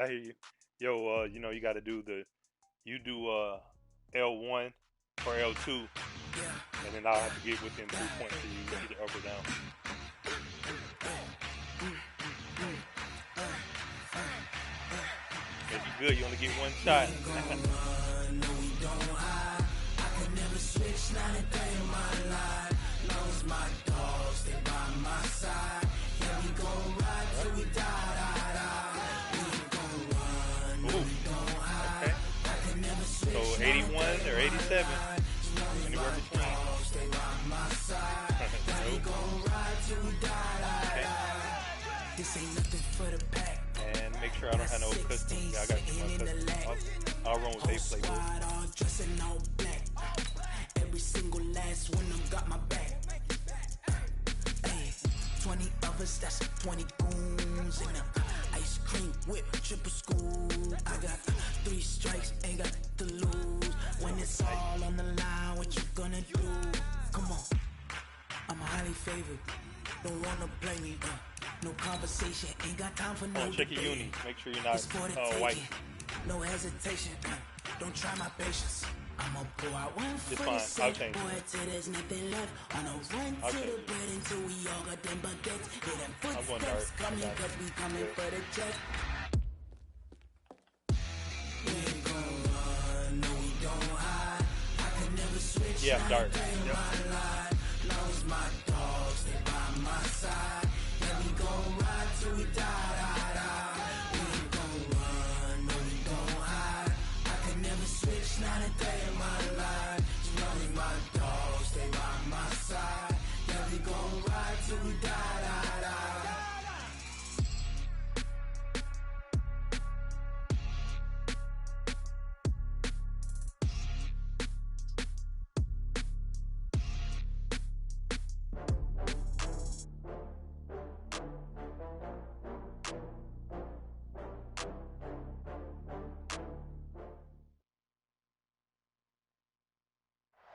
I hear you. Yo, you know, you got to do you do L1 or L2, and then I'll have to get within 3 points so you either up or down. If you good, you only get one shot. Ooh, okay. So 81 or 87, anywhere between. Okay. And make sure I don't have no custom. Yeah, I got to my custom. I'll run with a playbook. Every single last one of them got my back. 20 of us, that's 20 goons in a ice cream whip, triple scoop. I got 3 strikes, ain't got to lose. When it's all on the line, what you gonna do? Come on, I'm highly favored. Don't wanna play me, no conversation, ain't got time for no check your uni. Make sure you're not white. No hesitation, don't try my patience. I'ma pour out one for the sake, boy, till there's nothing left. On a run to the bread until we all got them baguettes. Hear them footsteps coming, cause we coming for the jet. We ain't gon' run, no we don't hide. I can never switch, yeah, dark. Yep. Long as my dogs, they by my side. Yeah, we gon' ride till we die. We ain't gon' run, no we don't hide. I can never switch, not a day in my life. As long as my dogs stay by my side. Yeah, we gon' ride till we die.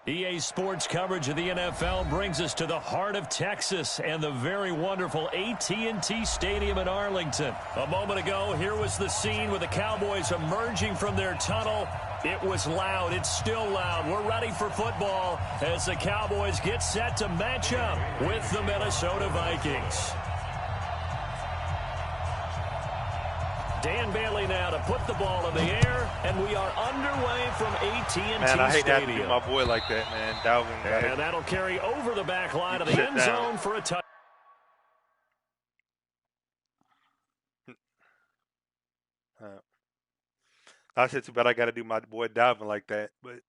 EA Sports coverage of the NFL brings us to the heart of Texas and the very wonderful AT&T Stadium in Arlington. A moment ago, here was the scene with the Cowboys emerging from their tunnel. It was loud. It's still loud. We're ready for football as the Cowboys get set to match up with the Minnesota Vikings. Dan Bailey now to put the ball in the air, and we are underway from AT&T Stadium. Man, I hate to have to do my boy like that, man. Dalvin. And that'll carry over the back line of the end zone for a touchdown. I said too bad I got to do my boy Dalvin like that, but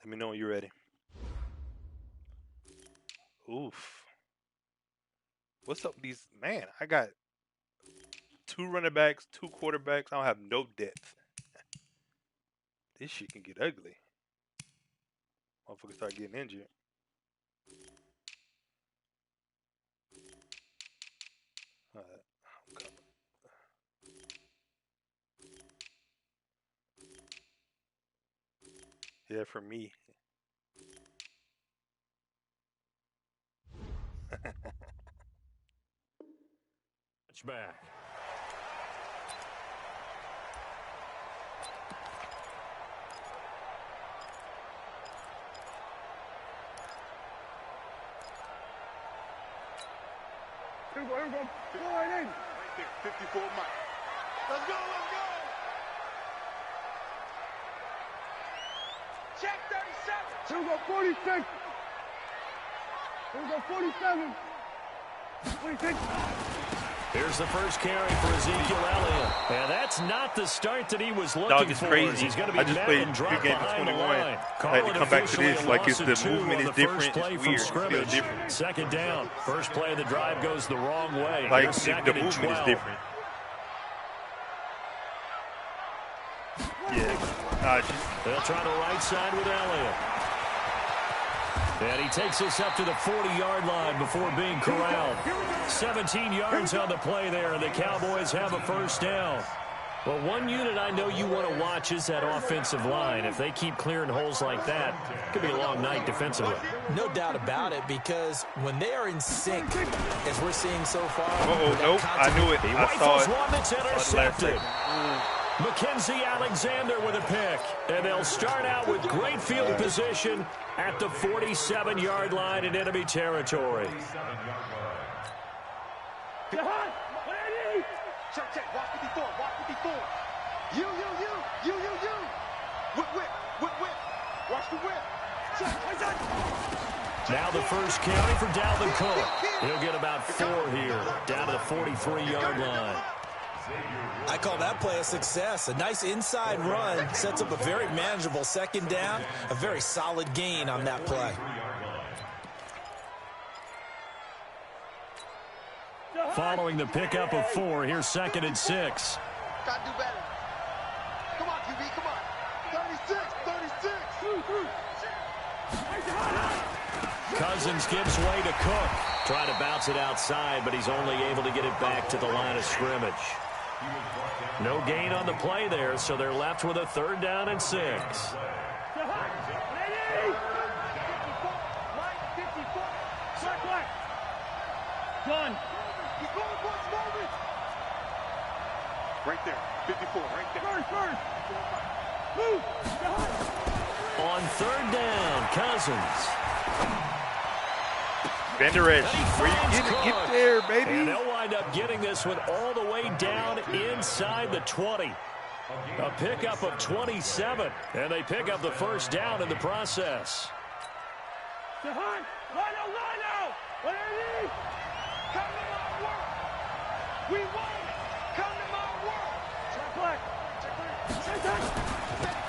let me know when you're ready. Oof. What's up with these? Man, I got 2 running backs, 2 quarterbacks. I don't have no depth. This shit can get ugly. Motherfuckers start getting injured. All right. Yeah, for me. Back. Here we go. Go right in. Right there, 54 Mike. Let's go. Check 37. Here we go, 46. Here we go, 47. 46. Here's the first carry for Ezekiel Elliott. And that's not the start that he was looking Dog is for. crazy. He's going to be I just played 3 games of 21. I had to come back to this like it's the movement is different. It's weird. It's still different. Second down. First play of the drive goes the wrong way. Like the movement is different. Yeah. They'll try the right side with Elliott. And he takes us up to the 40-yard line before being corralled. 17 yards on the play there, and the Cowboys have a first down. Well, one unit I know you want to watch is that offensive line. If they keep clearing holes like that, it could be a long night defensively. No doubt about it, because when they are in sync, as we're seeing so far. Nope, I knew it. He I saw rifles it. one that's intercepted. Mackenzie Alexander with a pick. And they'll start out with great field position at the 47-yard line in enemy territory. Check, watch 54, watch 54. You. Whip. Watch the whip. Check. Now the first carry for Dalvin Cook. He'll get about 4 here, down to the 43-yard line. I call that play a success. A nice inside run sets up a very manageable second down, a very solid gain on that play. Following the pickup of 4, here's 2nd and 6. Gotta do better. Come on, QB, come on. 36. Cousins gives way to Cook. Trying to bounce it outside, but he's only able to get it back to the line of scrimmage. No gain on the play there, so they're left with a 3rd down and 6. Done. Right there, 54, right there. First. Move. On 3rd down, Cousins. Bender where you get there, baby. And they'll wind up getting this one all the way down inside the 20. A pickup of 27, and they pick up the 1st down in the process. Line out. What are these? Come to my work. We won. Come to my work. Check back.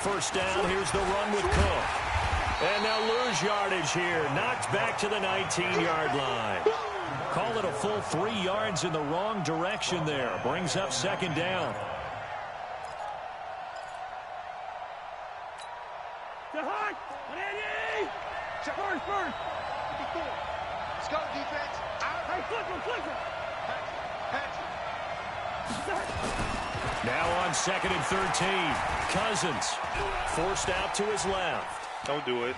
1st down, here's the run with Cook. And they'll lose yardage here. Knocked back to the 19-yard line. Call it a full 3 yards in the wrong direction there. Brings up 2nd down. First. Let's go, defense. Hey, flip him. Now on 2nd and 13. Cousins forced out to his left. Don't do it.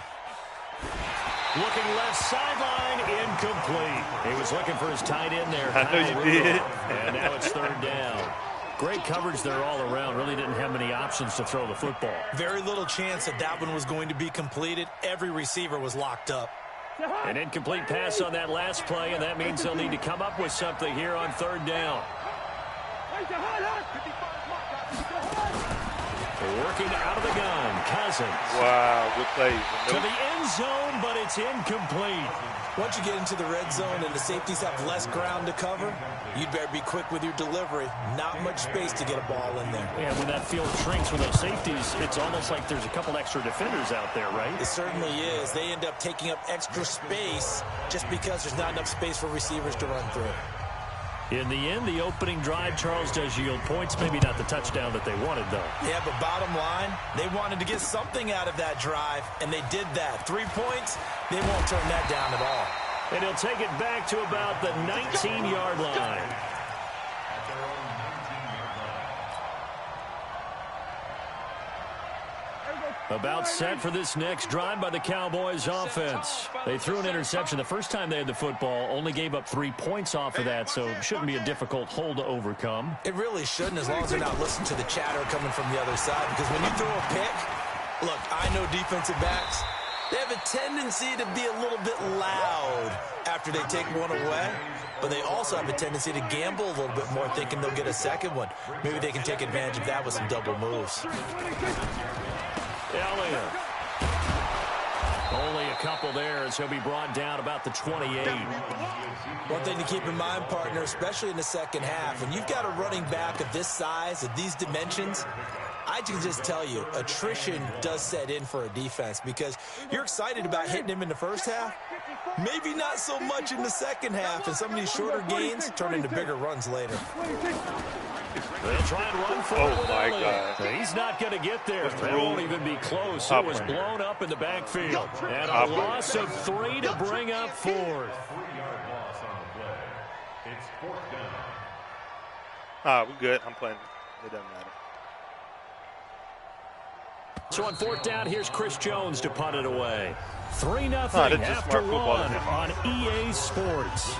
Looking left sideline, incomplete. He was looking for his tight end there. I know you did. And now it's 3rd down. Great coverage there all around. Really didn't have many options to throw the football. Very little chance that one was going to be completed. Every receiver was locked up. An incomplete pass on that last play, and that means they'll need to come up with something here on 3rd down. Working out of the gun, Cousins. Wow, good play. To the end zone, but it's incomplete. Once you get into the red zone and the safeties have less ground to cover, you'd better be quick with your delivery. Not much space to get a ball in there. Yeah, when that field shrinks with those safeties, it's almost like there's a couple extra defenders out there, right? It certainly is. They end up taking up extra space just because there's not enough space for receivers to run through. In the end, the opening drive, Charles, does yield points. Maybe not the touchdown that they wanted, though. Yeah, but bottom line, they wanted to get something out of that drive, and they did that. 3 points, they won't turn that down at all. And he'll take it back to about the 19-yard line. About set for this next drive by the Cowboys offense. They threw an interception the first time they had the football, only gave up 3 points off of that, so it shouldn't be a difficult hole to overcome. It really shouldn't, as long as they're not listening to the chatter coming from the other side, because when you throw a pick, look, I know defensive backs, they have a tendency to be a little bit loud after they take one away, but they also have a tendency to gamble a little bit more, thinking they'll get a second one. Maybe they can take advantage of that with some double moves. Elliott. Only a couple there as he'll be brought down about the 28. One thing to keep in mind, partner, especially in the second half, when you've got a running back of this size, of these dimensions, I can just tell you, attrition does set in for a defense because you're excited about hitting him in the first half, maybe not so much in the second half, and some of these shorter gains turn into bigger runs later. They'll try and run for it with Elliott. He's not going to get there. That won't even be close. It was blown up in the backfield. And a loss of 3 to bring up 4th. We're good. I'm playing. It doesn't matter. So on 4th down, here's Chris Jones to punt it away. 3-0 after one on EA Sports.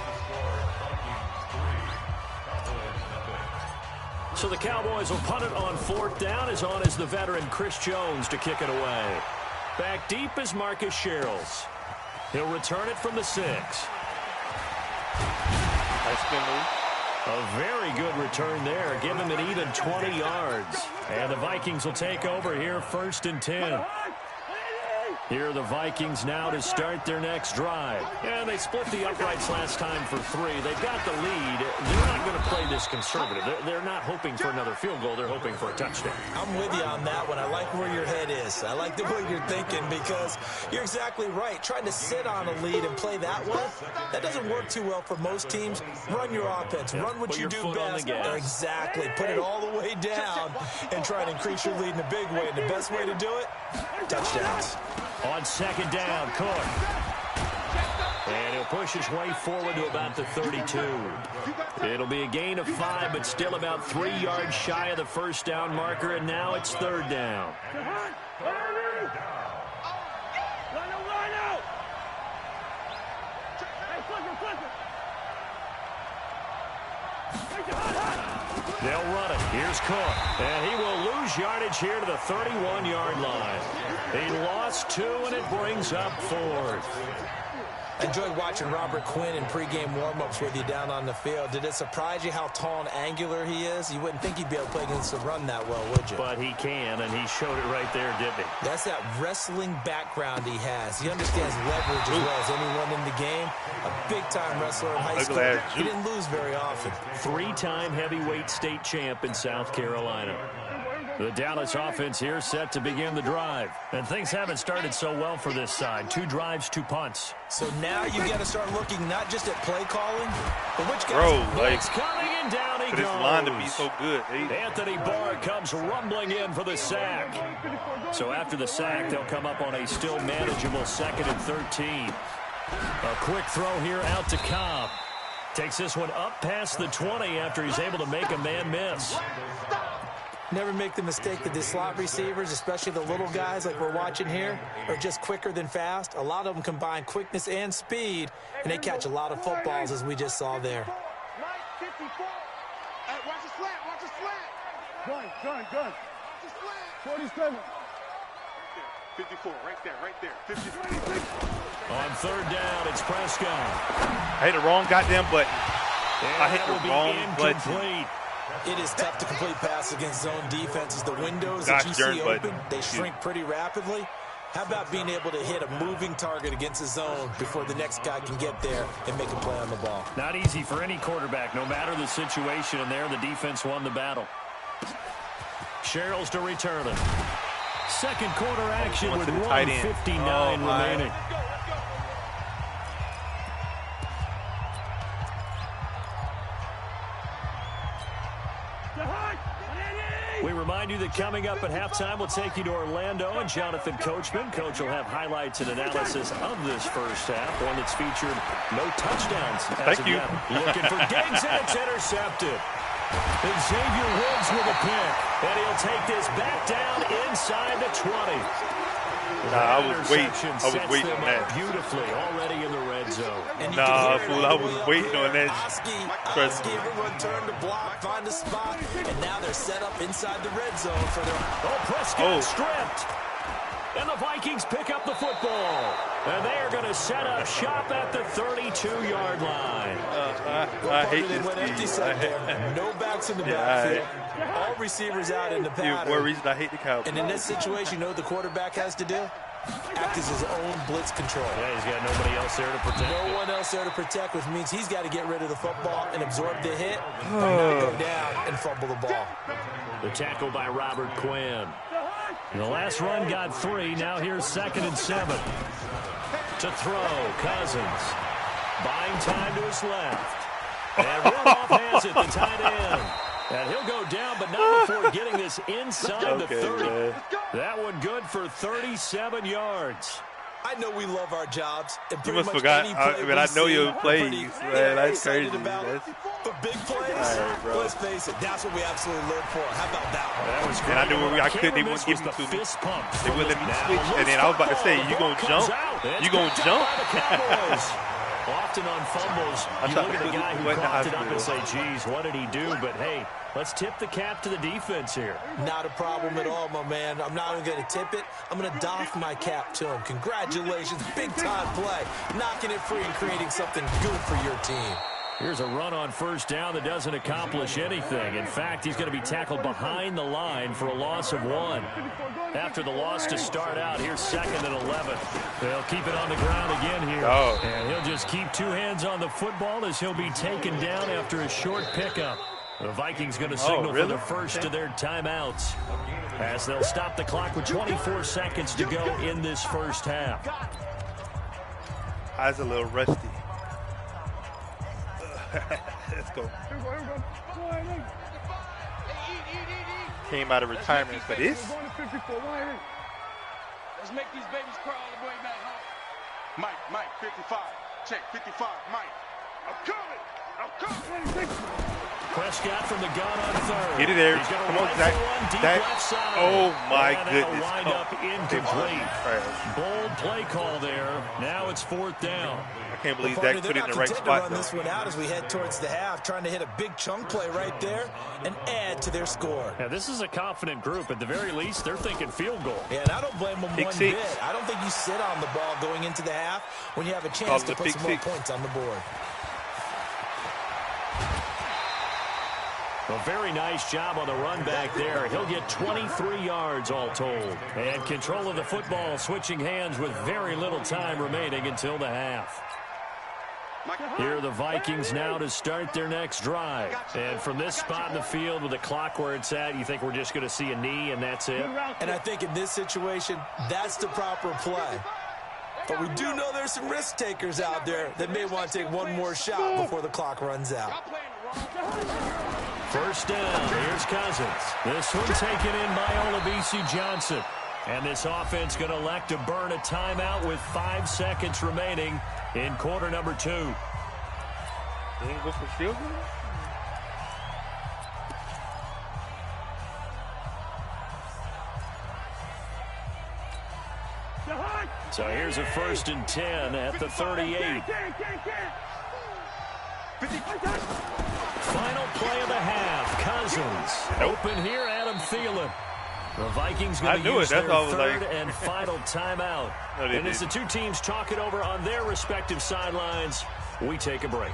So the Cowboys will punt it on 4th down. As on is the veteran Chris Jones to kick it away. Back deep is Marcus Sherrills. He'll return it from the 6. Nice spin move. A very good return there. Give him an even 20 yards. And the Vikings will take over here 1st and 10. Here are the Vikings now to start their next drive. And they split the uprights last time for 3. They've got the lead. They're not going to play this conservative. They're not hoping for another field goal. They're hoping for a touchdown. I'm with you on that one. I like where your head is. I like the way you're thinking because you're exactly right. Trying to sit on a lead and play that way, that doesn't work too well for most teams. Run your offense. Run what you do best. Exactly. Put it all the way down and try and increase your lead in a big way. And the best way to do it, touchdowns. On 2nd down, Cook. And he'll push his way forward to about the 32. It'll be a gain of 5, but still about 3 yards shy of the 1st down marker, and now it's 3rd down. They'll run it. Here's Cook. And he will lose yardage here to the 31-yard line. He lost 2, and it brings up 4th. I enjoyed watching Robert Quinn in pregame warmups with you down on the field. Did it surprise you how tall and angular he is? You wouldn't think he'd be able to play against the run that well, would you? But he can, and he showed it right there, didn't he? That's that wrestling background he has. He understands leverage as well as anyone in the game. A big-time wrestler in high school. He didn't lose very often. 3-time heavyweight state champ in South Carolina. The Dallas offense here set to begin the drive. And things haven't started so well for this side. 2 drives, 2 punts. So now you've got to start looking not just at play calling, but which guys... It's coming and down he for goes. this line to be so good. Anthony Barr comes rumbling in for the sack. So after the sack, they'll come up on a still manageable 2nd and 13. A quick throw here out to Cobb. Takes this one up past the 20 after he's able to make a man miss. Never make the mistake that the slot receivers, especially the little guys like we're watching here, are just quicker than fast. A lot of them combine quickness and speed, and they catch a lot of footballs, as we just saw there. Watch the slant. Gun. 47. 54, right there. 54. On 3rd down, it's Prescott. I hit the wrong goddamn button. I hit the wrong button. It is tough to complete passes against zone defenses. The windows that you see open, they shrink pretty rapidly. How about being able to hit a moving target against the zone before the next guy can get there and make a play on the ball? Not easy for any quarterback, no matter the situation, and there the defense won the battle. Sherrills to return it. 2nd quarter action with 1:59 remaining. We remind you that coming up at halftime, we'll take you to Orlando and Jonathan Coachman. Coach will have highlights and analysis of this first half, one that's featured no touchdowns. Thank you. Looking for Diggs, and it's intercepted. Xavier Woods with a pick, and he'll take this back down inside the 20. Nah, I was waiting on that. Beautifully already in the red zone. Nah, fool, I was waiting on that. Oski, everyone turn to block, find a spot, and now they're set up inside the red zone for their... Prescott stripped. And the Vikings pick up the football. And they are going to set up shop at the 32-yard line. I hate this team. No backs in the backfield. All receivers out in the pattern. For a reason I hate the Cowboys. And in this situation, you know what the quarterback has to do? Act as his own blitz control. Yeah, he's got nobody else there to protect. No one else there to protect, which means he's got to get rid of the football and absorb the hit, but not go down and fumble the ball. The tackle by Robert Quinn. And the last run got 3. Now here's 2nd and 7. To throw, Cousins. Buying time to his left. And Rudolph has it, the tight end. And he'll go down, but not before getting this inside the 30. Man. That one good for 37 yards. I know we love our jobs. You must forgot. I know your plays, man. That's crazy. for big plays? Right, Let's face it, that's what we absolutely live for. How about that one? That was And I great. knew I couldn't even give you to me. They wouldn't let me switch. And then I was about to say, you gonna jump? You gonna jump? Often on fumbles, you look at the guy who coughed it up and say, geez, what did he do? But, hey, let's tip the cap to the defense here. Not a problem at all, my man. I'm not even going to tip it. I'm going to doff my cap to him. Congratulations. Big-time play. Knocking it free and creating something good for your team. Here's a run on first down that doesn't accomplish anything. In fact, he's going to be tackled behind the line for a loss of 1. After the loss to start out, here's 2nd and 11. They'll keep it on the ground again here. Oh. And he'll just keep 2 hands on the football as he'll be taken down after a short pickup. The Vikings going to signal for the first of their timeouts as they'll stop the clock with 24 seconds to go in this first half. Eyes a little rusty. Let's go. Came out of retirement for this. Let's make these babies crawl all the way back home. Mike, 55. Check, 55, Mike. I'm coming. Prescott from the gun on third. Get it there. He's Come on, rifle Zach. one deep Zach. left side. Oh, my And goodness. that'll wind up incomplete. Right. Bold play call there. Now it's 4th down. I can't believe Partner, Zach they're put it in not the right content spot. to run this one out as we head towards the half, trying to hit a big chunk play right there and add to their score. Now, this is a confident group. At the very least, they're thinking field goal. Yeah, and I don't blame them Pick one six. bit. I don't think you sit on the ball going into the half when you have a chance to put some more points on the board. A very nice job on the run back there. He'll get 23 yards all told. And control of the football, switching hands with very little time remaining until the half. Here are the Vikings now to start their next drive. And from this spot in the field with the clock where it's at, you think we're just going to see a knee and that's it? And I think in this situation, that's the proper play. But we do know there's some risk takers out there that may want to take one more shot before the clock runs out. First down, here's Cousins. This one taken in by Olabisi Johnson. And this offense going to elect to burn a timeout with 5 seconds remaining in quarter number 2. They didn't go for field goal? So here's a 1st and 10 at the 38. Final play of the half. Cousins. Open here, Adam Thielen. The Vikings going to use their 3rd and final timeout. And as the two teams talk it over on their respective sidelines, we take a break.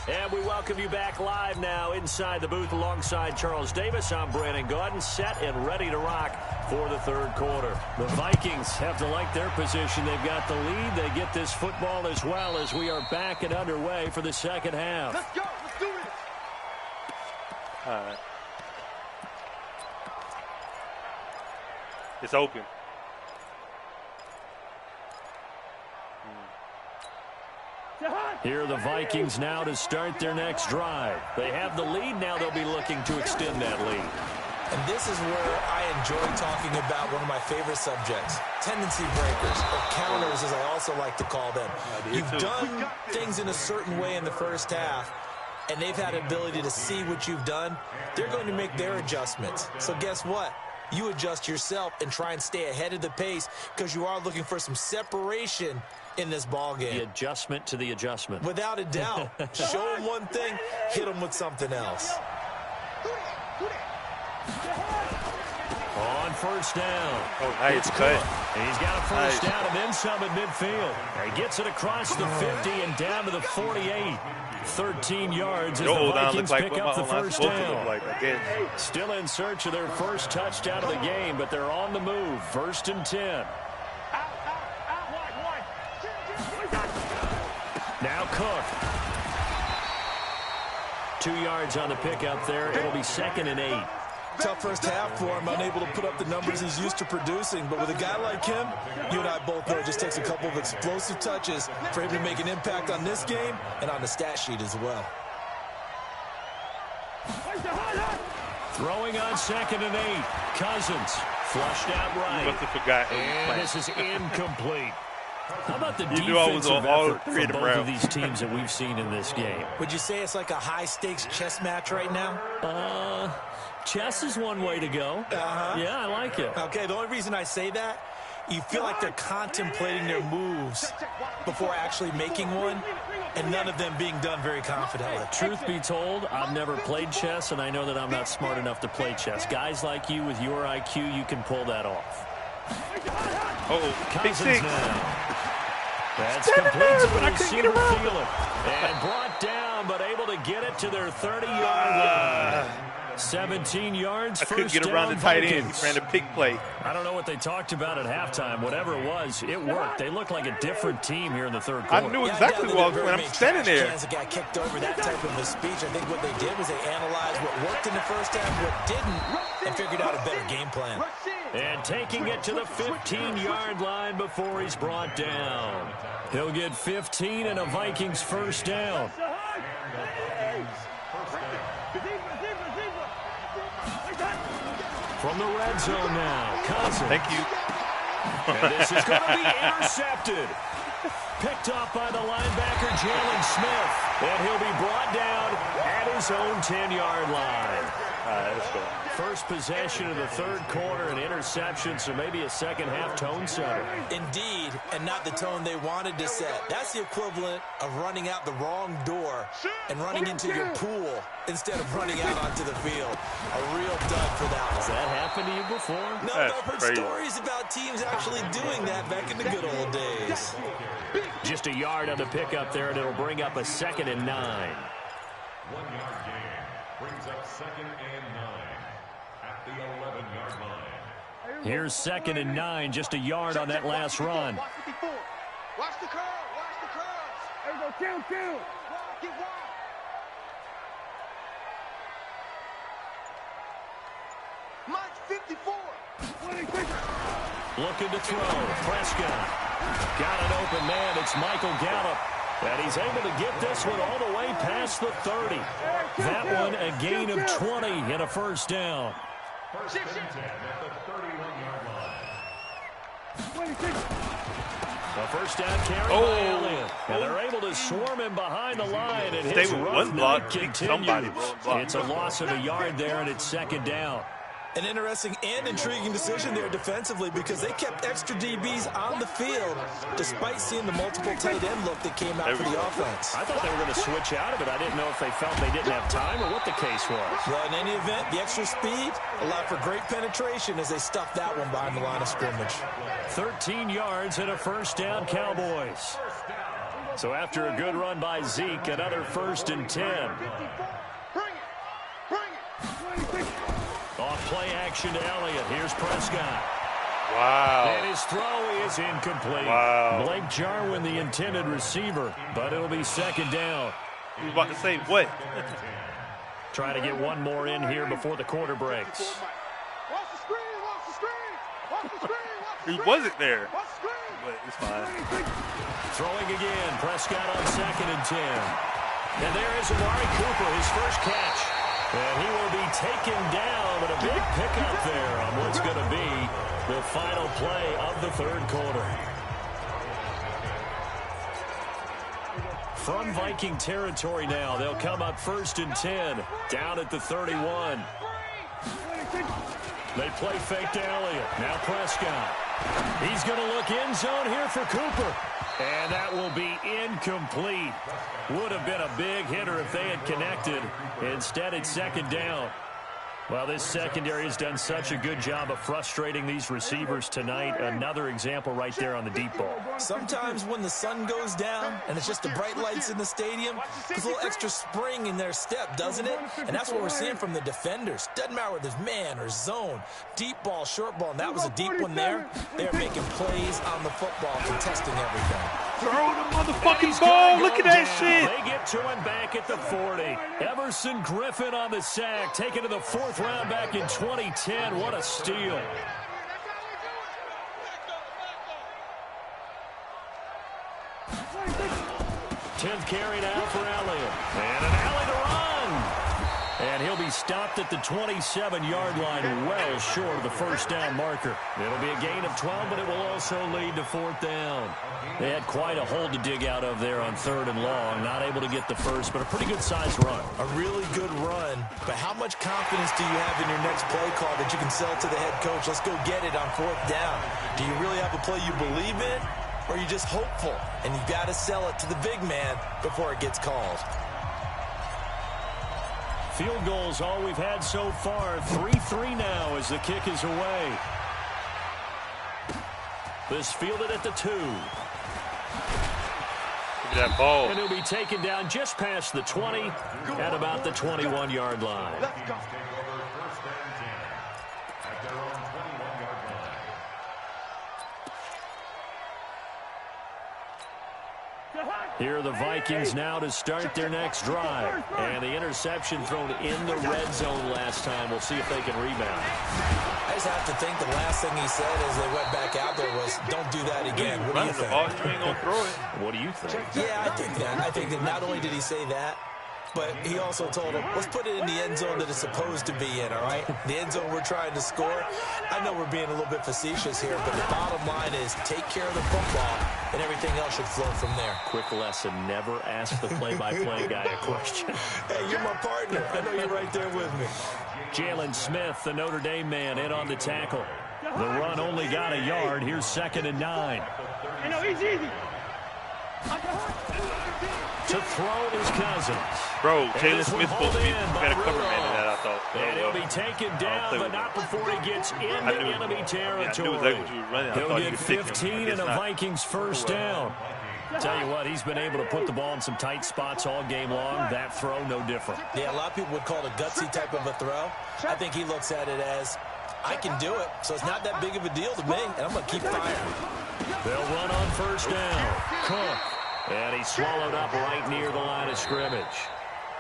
And we welcome you back live now inside the booth alongside Charles Davis. I'm Brandon Gaudin, set and ready to rock for the 3rd quarter. The Vikings have to like their position. They've got the lead. They get this football as well as we are back and underway for the 2nd half. Let's go. Let's do this. All right. It's open. Here are the Vikings now to start their next drive. They have the lead. Now they'll be looking to extend that lead. And this is where I enjoy talking about one of my favorite subjects, tendency breakers, or counters as I also like to call them. You've done things in a certain way in the first half, and they've had ability to see what you've done. They're going to make their adjustments. So guess what? You adjust yourself and try and stay ahead of the pace because you are looking for some separation in this ball game. The adjustment to the adjustment. Without a doubt. Show them one thing, hit them with something else. On first down. Oh, nice cut. He's got a first down and then some at midfield. He gets it across the 50 and down to the 48. 13 yards as the Vikings pick up the first down. Still in search of their first touchdown of the game, but they're on the move. 1st and 10. Now Cook. 2 yards on the pickup there. It'll be 2nd and 8. Tough first half for him, unable to put up the numbers he's used to producing. But with a guy like him, you and I both know it just takes a couple of explosive touches for him to make an impact on this game and on the stat sheet as well. Throwing on 2nd and 8. Cousins flushed out right. Must have forgotten. And this is incomplete. How about the You knew I was defensive all effort from creative both round. of these teams that we've seen in this game? Would you say it's like a high-stakes chess match right now? Chess is one way to go. Yeah, I like it. Okay, the only reason I say that, you feel like they're contemplating their moves before actually making one, and none of them being done very confidently. Truth be told, I've never played chess, and I know that I'm not smart enough to play chess. Guys like you with your IQ, you can pull that off. Uh-oh, big Cousins six. now. That's Stand complete there, to but the I couldn't get receiver around Thielen. And brought down, but able to get it to their 30-yard line. 17 yards, I couldn't first get around the down tight end. Vikings. He ran a pick play. I don't know what they talked about at halftime. Whatever it was, it worked. They look like a different team here in the third quarter. I knew exactly what I was doing. I'm standing there. That got kicked over, that type of a speech. I think what they did was they analyzed what worked in the first half, what didn't, and figured out a better game plan. And taking it to the 15-yard line before he's brought down. He'll get 15 and a Vikings first down. From the red zone now, Cousins. Thank you. And this is going to be intercepted. Picked off by the linebacker, Jalen Smith. And he'll be brought down at his own 10-yard line. All right, let's go. First possession of the third quarter, an interception, so maybe a second-half tone setter. Indeed, and not the tone they wanted to set. That's the equivalent of running out the wrong door and running into your pool instead of running out onto the field. A real dud for that Has one. that happened to you before? No, That's I've heard crazy. stories about teams actually doing that back in the good old days. Just a yard on the pickup there, and it'll bring up a 2nd and 9. 1-yard gain brings up 2nd and 9 at the 11-yard line. Here's 2nd and 9, just a yard on that last run. Watch 54. Watch the curve. Watch the curves. There we go, two. Get wide. Mike 54. Looking to throw. Prescott. Got an open man. It's Michael Gallup. And he's able to get this one all the way past the 30. That one a gain of 20 and a first down. First and 10 at the 31-yard line. A first down carry by Elliott. And they're able to swarm him behind the line. And Stay his with run one block, continues. somebody will block. It's a loss of a yard there, and it's 2nd down. An interesting and intriguing decision there defensively because they kept extra DBs on the field despite seeing the multiple tight end look that came out for the offense. I thought they were going to switch out of it. I didn't know if they felt they didn't have time or what the case was. Well, in any event, the extra speed allowed for great penetration as they stuffed that one behind the line of scrimmage. 13 yards and a first down, Cowboys. So after a good run by Zeke, another 1st and 10. Off play action to Elliott. Here's Prescott. Wow. And his throw is incomplete. Wow. Blake Jarwin, the intended receiver, but it'll be 2nd down. He was about to say what? Trying to get one more in here before the quarter breaks. Watch the screen. Watch the screen. Watch the screen. Watch the He screen. wasn't there, Watch the screen. but it's fine. Throwing again. Prescott on 2nd and 10. And there is Amari Cooper, his first catch. And he will be taken down, but a big pickup there on what's going to be the final play of the third quarter. From Viking territory now, they'll come up 1st and 10, down at the 31. They play fake to Elliott. Now Prescott. He's going to look end zone here for Cooper. And that will be incomplete. Would have been a big hitter if they had connected. Instead, it's 2nd down. Well, this secondary has done such a good job of frustrating these receivers tonight. Another example right there on the deep ball. Sometimes when the sun goes down and it's just the bright lights in the stadium, there's a little extra spring in their step, doesn't it? And that's what we're seeing from the defenders. Doesn't matter whether there's man or zone, deep ball, short ball, and that was a deep one there. They're making plays on the football, contesting everything. Throw the motherfucking ball. Look at that shit. They get to him back at the 40. Everson Griffin on the sack, taken to the 4th round back in 2010. What a steal. Tenth carry now for Elliott. And an alley to run. And he'll be stopped at the 27-yard line, well short of the first down marker. It'll be a gain of 12, but it will also lead to fourth down. They had quite a hole to dig out of there on 3rd and long. Not able to get the first, but a pretty good-sized run. A really good run, but how much confidence do you have in your next play call that you can sell to the head coach? Let's go get it on 4th down. Do you really have a play you believe in, or are you just hopeful? And you've got to sell it to the big man before it gets called. Field goals all we've had so far. 3-3 now as the kick is away. This fielded at the 2. Look at that ball. And he'll be taken down just past the 20 at about the 21-yard line. Take over 1st and 10 at their own 21-yard line. Here are the Vikings now to start their next drive. And the interception thrown in the red zone last time. We'll see if they can rebound. I just have to think the last thing he said as they went back out there was, don't do that again. What do you The think? ball, you ain't gonna throw it. What do you think? Yeah, I think that. I think that not only did he say that, but he also told him, let's put it in the end zone that it's supposed to be in, all right? The end zone we're trying to score. I know we're being a little bit facetious here, but the bottom line is take care of the football, and everything else should flow from there. Quick lesson, never ask the play-by-play guy a question. Hey, you're my partner. I know you're right there with me. Jalen Smith, the Notre Dame man, in on the tackle. The run only got a yard. Here's 2nd and 9. Hey, no, he's easy. To throw is Cousins. Bro, Jalen this one Smith's supposed to be hauled in by better cover man than Rudolph. that, I thought. And he'll be taken down, play but with not before he gets into enemy I territory. knew exactly what you were running. I He'll thought you get could stick him. 15 I and guess a not. Vikings first down. Tell you what, he's been able to put the ball in some tight spots all game long. That throw, no different. Yeah, a lot of people would call it a gutsy type of a throw. I think he looks at it as, I can do it, so it's not that big of a deal to me, and I'm going to keep firing. They'll run on first down. Cook. And he's swallowed up right near the line of scrimmage.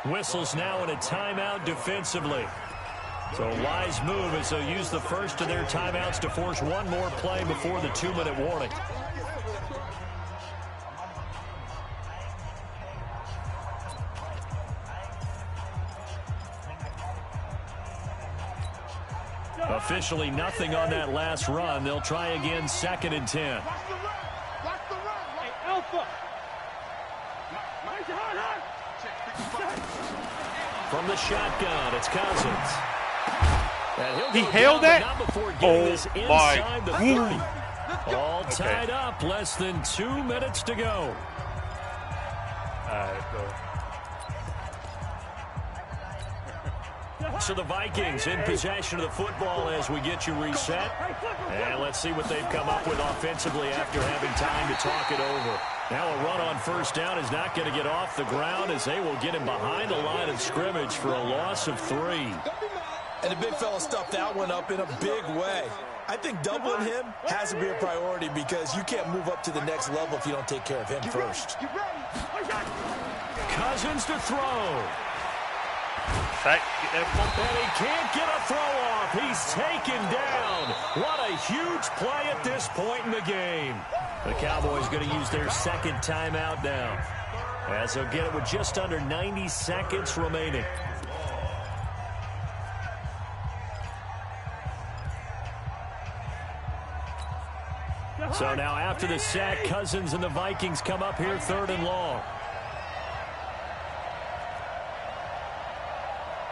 Whistles now in a timeout defensively. So a wise move as they'll use the first of their timeouts to force one more play before the 2-minute warning. Officially nothing on that last run. They'll try again 2nd and 10. Hey, Alpha. From the shotgun, it's Cousins. And he'll He go held down, that? but not before getting Oh, this my. inside the 30. All tied up, less than 2 minutes to go. All right, go. So the Vikings in possession of the football as we get you reset. And let's see what they've come up with offensively after having time to talk it over. Now a run on first down is not going to get off the ground as they will get him behind the line of scrimmage for a loss of 3. And the big fella stuffed that one up in a big way. I think doubling him has to be a priority because you can't move up to the next level if you don't take care of him first. Cousins to throw. Sack, get that bump. And he can't get a throw off. He's taken down. What a huge play at this point in the game. The Cowboys going to use their 2nd timeout now, as they'll get it with just under 90 seconds remaining. So now after the sack, Cousins and the Vikings come up here 3rd and long.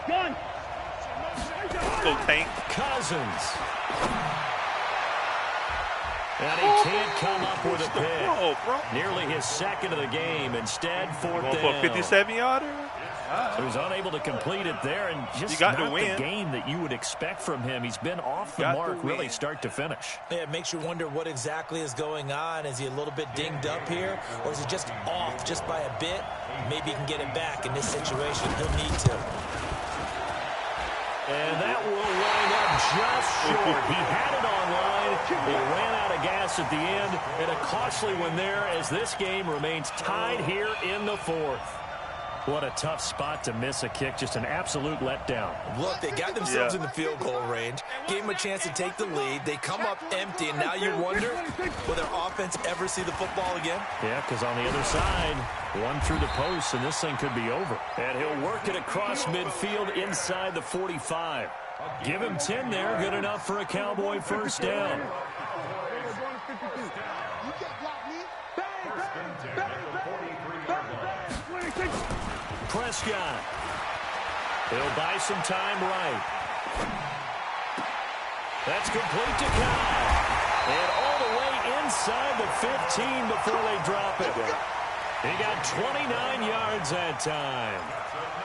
Gun. Go Tank. Cousins. And he can't come up with a pick. Oh, bro. Nearly his 2nd of the game. Instead, 4th Going for a down. 57-yarder? So he's unable to complete it there, and just You got not to win. the game that you would expect from him. He's been off the Got to mark really win. start to finish. Yeah, it makes you wonder what exactly is going on. Is he a little bit dinged up here, or is it just off just by a bit? Maybe he can get it back in this situation. He'll need to. And that will line up just short. He had it online. He ran out of gas at the end, and a costly one there as this game remains tied here in the 4th. What a tough spot to miss a kick. Just an absolute letdown. Look, they got themselves in the field goal range, gave them a chance to take the lead. They come up empty, and now you wonder, will their offense ever see the football again? Yeah, because on the other side, one through the post, and this thing could be over. And he'll work it across midfield inside the 45. Give him 10 there. Good enough for a Cowboy first down. Prescott. He'll buy some time right. That's complete to Kyle. And all the way inside the 15 before they drop it. He got 29 yards that time.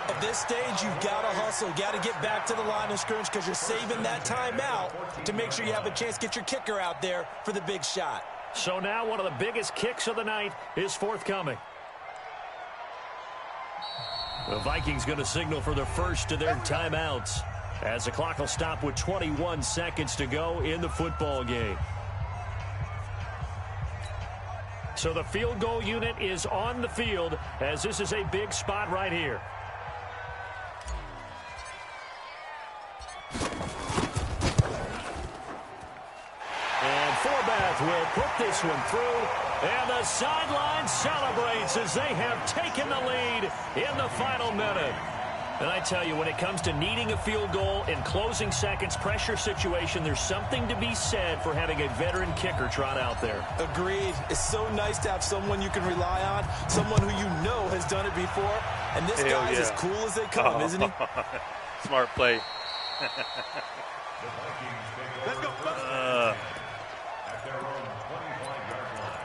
At this stage, you've got to hustle. Got to get back to the line of scrimmage because you're saving that timeout to make sure you have a chance to get your kicker out there for the big shot. So now one of the biggest kicks of the night is forthcoming. The Vikings going to signal for the first of their timeouts as the clock will stop with 21 seconds to go in the football game. So the field goal unit is on the field as this is a big spot right here. And Forbath will put this one through. And the sideline celebrates as they have taken the lead in the final minute. And I tell you, when it comes to needing a field goal in closing seconds, pressure situation, there's something to be said for having a veteran kicker trot out there. Agreed. It's so nice to have someone you can rely on, someone who you know has done it before. And this guy's as cool as they come, isn't he? Smart play. Let's go. At their own 25-yard line.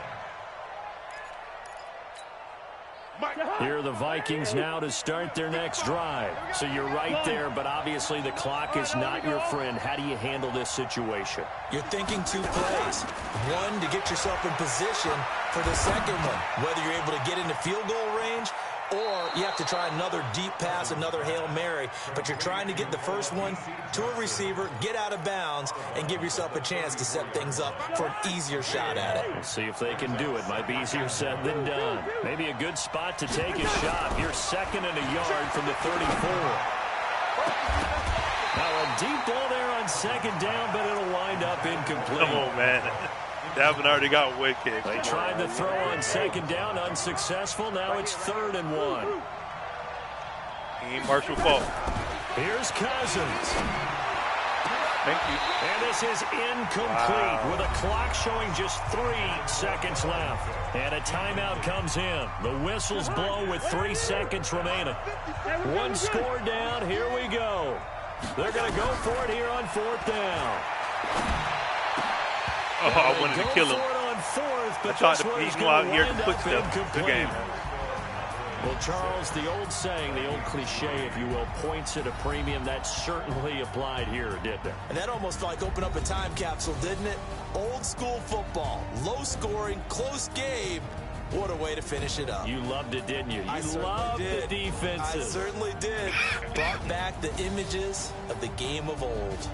Here are the Vikings now to start their next drive. So you're right there, but obviously the clock is not your friend. How do you handle this situation? You're thinking two plays. One, to get yourself in position for the second one, whether you're able to get into field goal range or you have to try another deep pass, another Hail Mary. But you're trying to get the first one to a receiver, get out of bounds, and give yourself a chance to set things up for an easier shot at it. We'll see if they can do it. Might be easier said than done. Maybe a good spot to take a shot. Here's second and a yard from the 34. Now a deep ball there on second down, but it'll wind up incomplete. Come on, man. Davin already got away kick. They tried to throw on second down, unsuccessful. Now it's 3rd and 1. He ain't Marshall fault. Here's Cousins. Thank you. And this is incomplete with a clock showing just 3 seconds left. And a timeout comes in. The whistles blow with 3 seconds remaining. One score down. Here we go. They're going to go for it here on 4th down. Oh, I wanted to kill him. On 4th, but I thought he's going out here to quick step. Good game. Well, Charles, the old saying, the old cliche, if you will, points at a premium, that certainly applied here, didn't it? And that almost like opened up a time capsule, didn't it? Old school football, low scoring, close game. What a way to finish it up. You loved it, didn't you? You loved the defenses. I certainly did. Brought back the images of the game of old.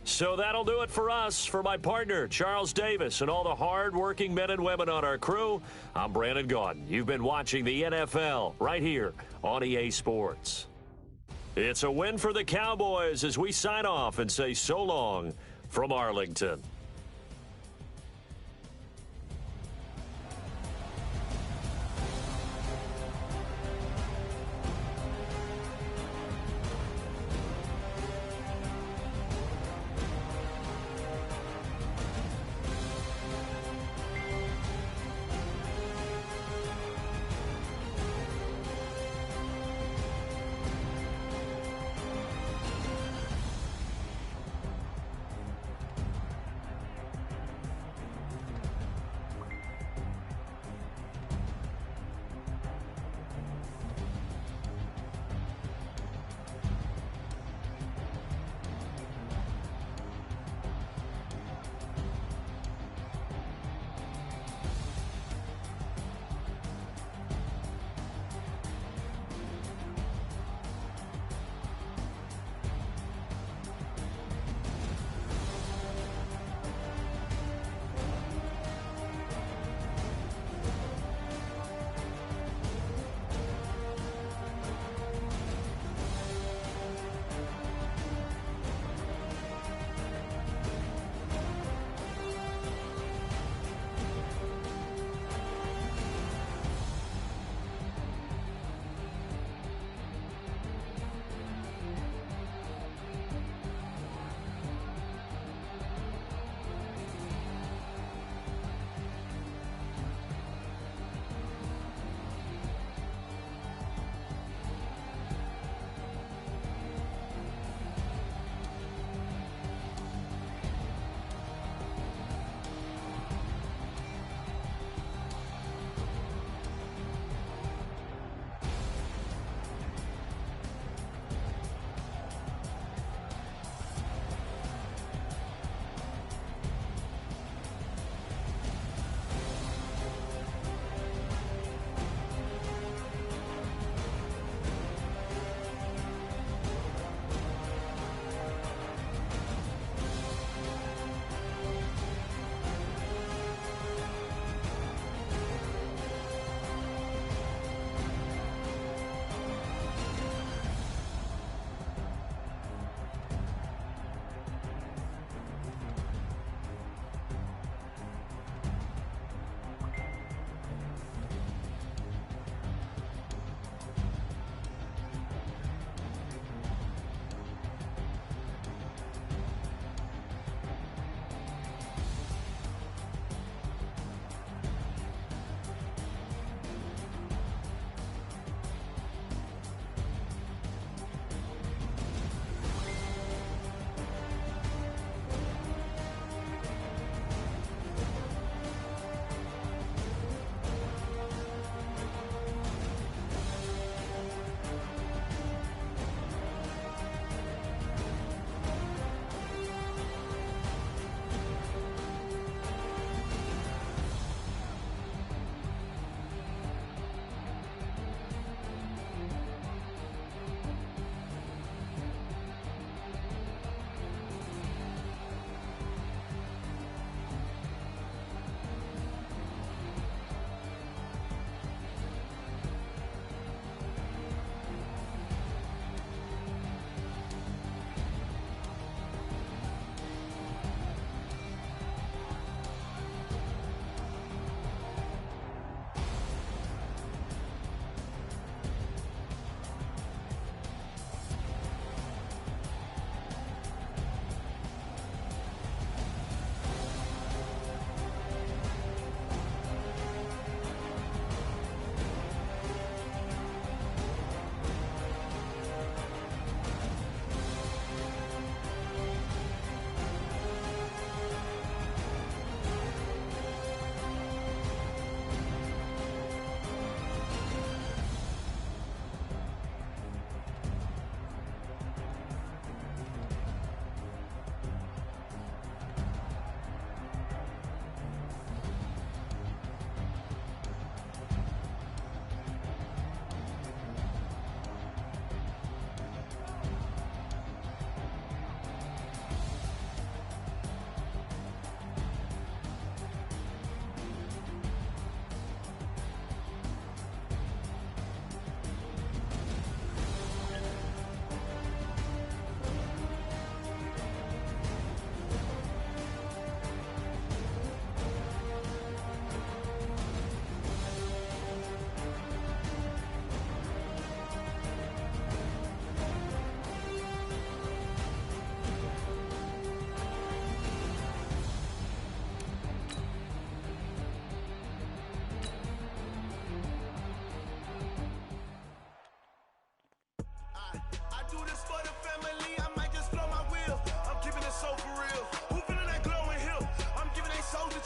So that'll do it for us. For my partner, Charles Davis, and all the hard-working men and women on our crew, I'm Brandon Gaudin. You've been watching the NFL right here on EA Sports. It's a win for the Cowboys as we sign off and say so long from Arlington.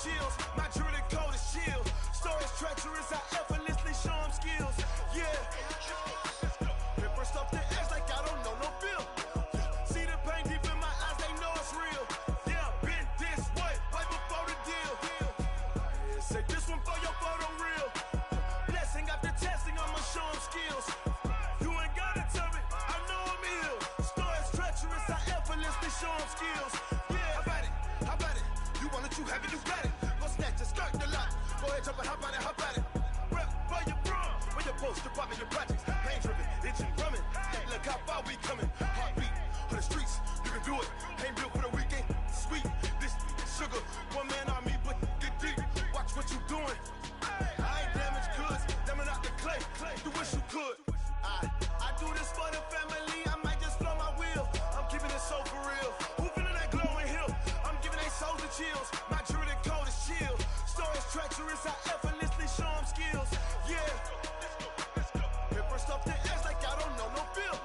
chills. My jewelry code is chill. Stories treacherous, I effortlessly show them skills. Yeah. Paper stuff the edge like I don't know no bill. See the pain deep in my eyes, they know it's real. Yeah, been this way, way before the deal. Say this one for your photo reel. Blessing after testing, I'ma show them skills. You ain't gotta tell me, I know I'm ill. Stories treacherous, I effortlessly show them skills. Yeah, how about it? You want it, you have it, you got it. Go snatch it, skirt the lot. Go ahead, jump it, hop on it, hop on it. Rep for your bro, for your poster, popping your projects. Pain driven, itching, drumming. Look how far we coming. Heartbeat for the streets, you can do it. Ain't built for the weekend. Sweet, this sugar. One man army, but get deep. Watch what you doing. I ain't damaged goods, them are not the clay. You wish you could. I do this for the family. I might just flow my wheel. I'm keeping it so for real. Who feeling that glowing hill? I'm giving they souls the chills. My jewelry code is chill. Stories treacherous, I effortlessly show them skills. Yeah. Paper stuff the edge like I don't know no feel.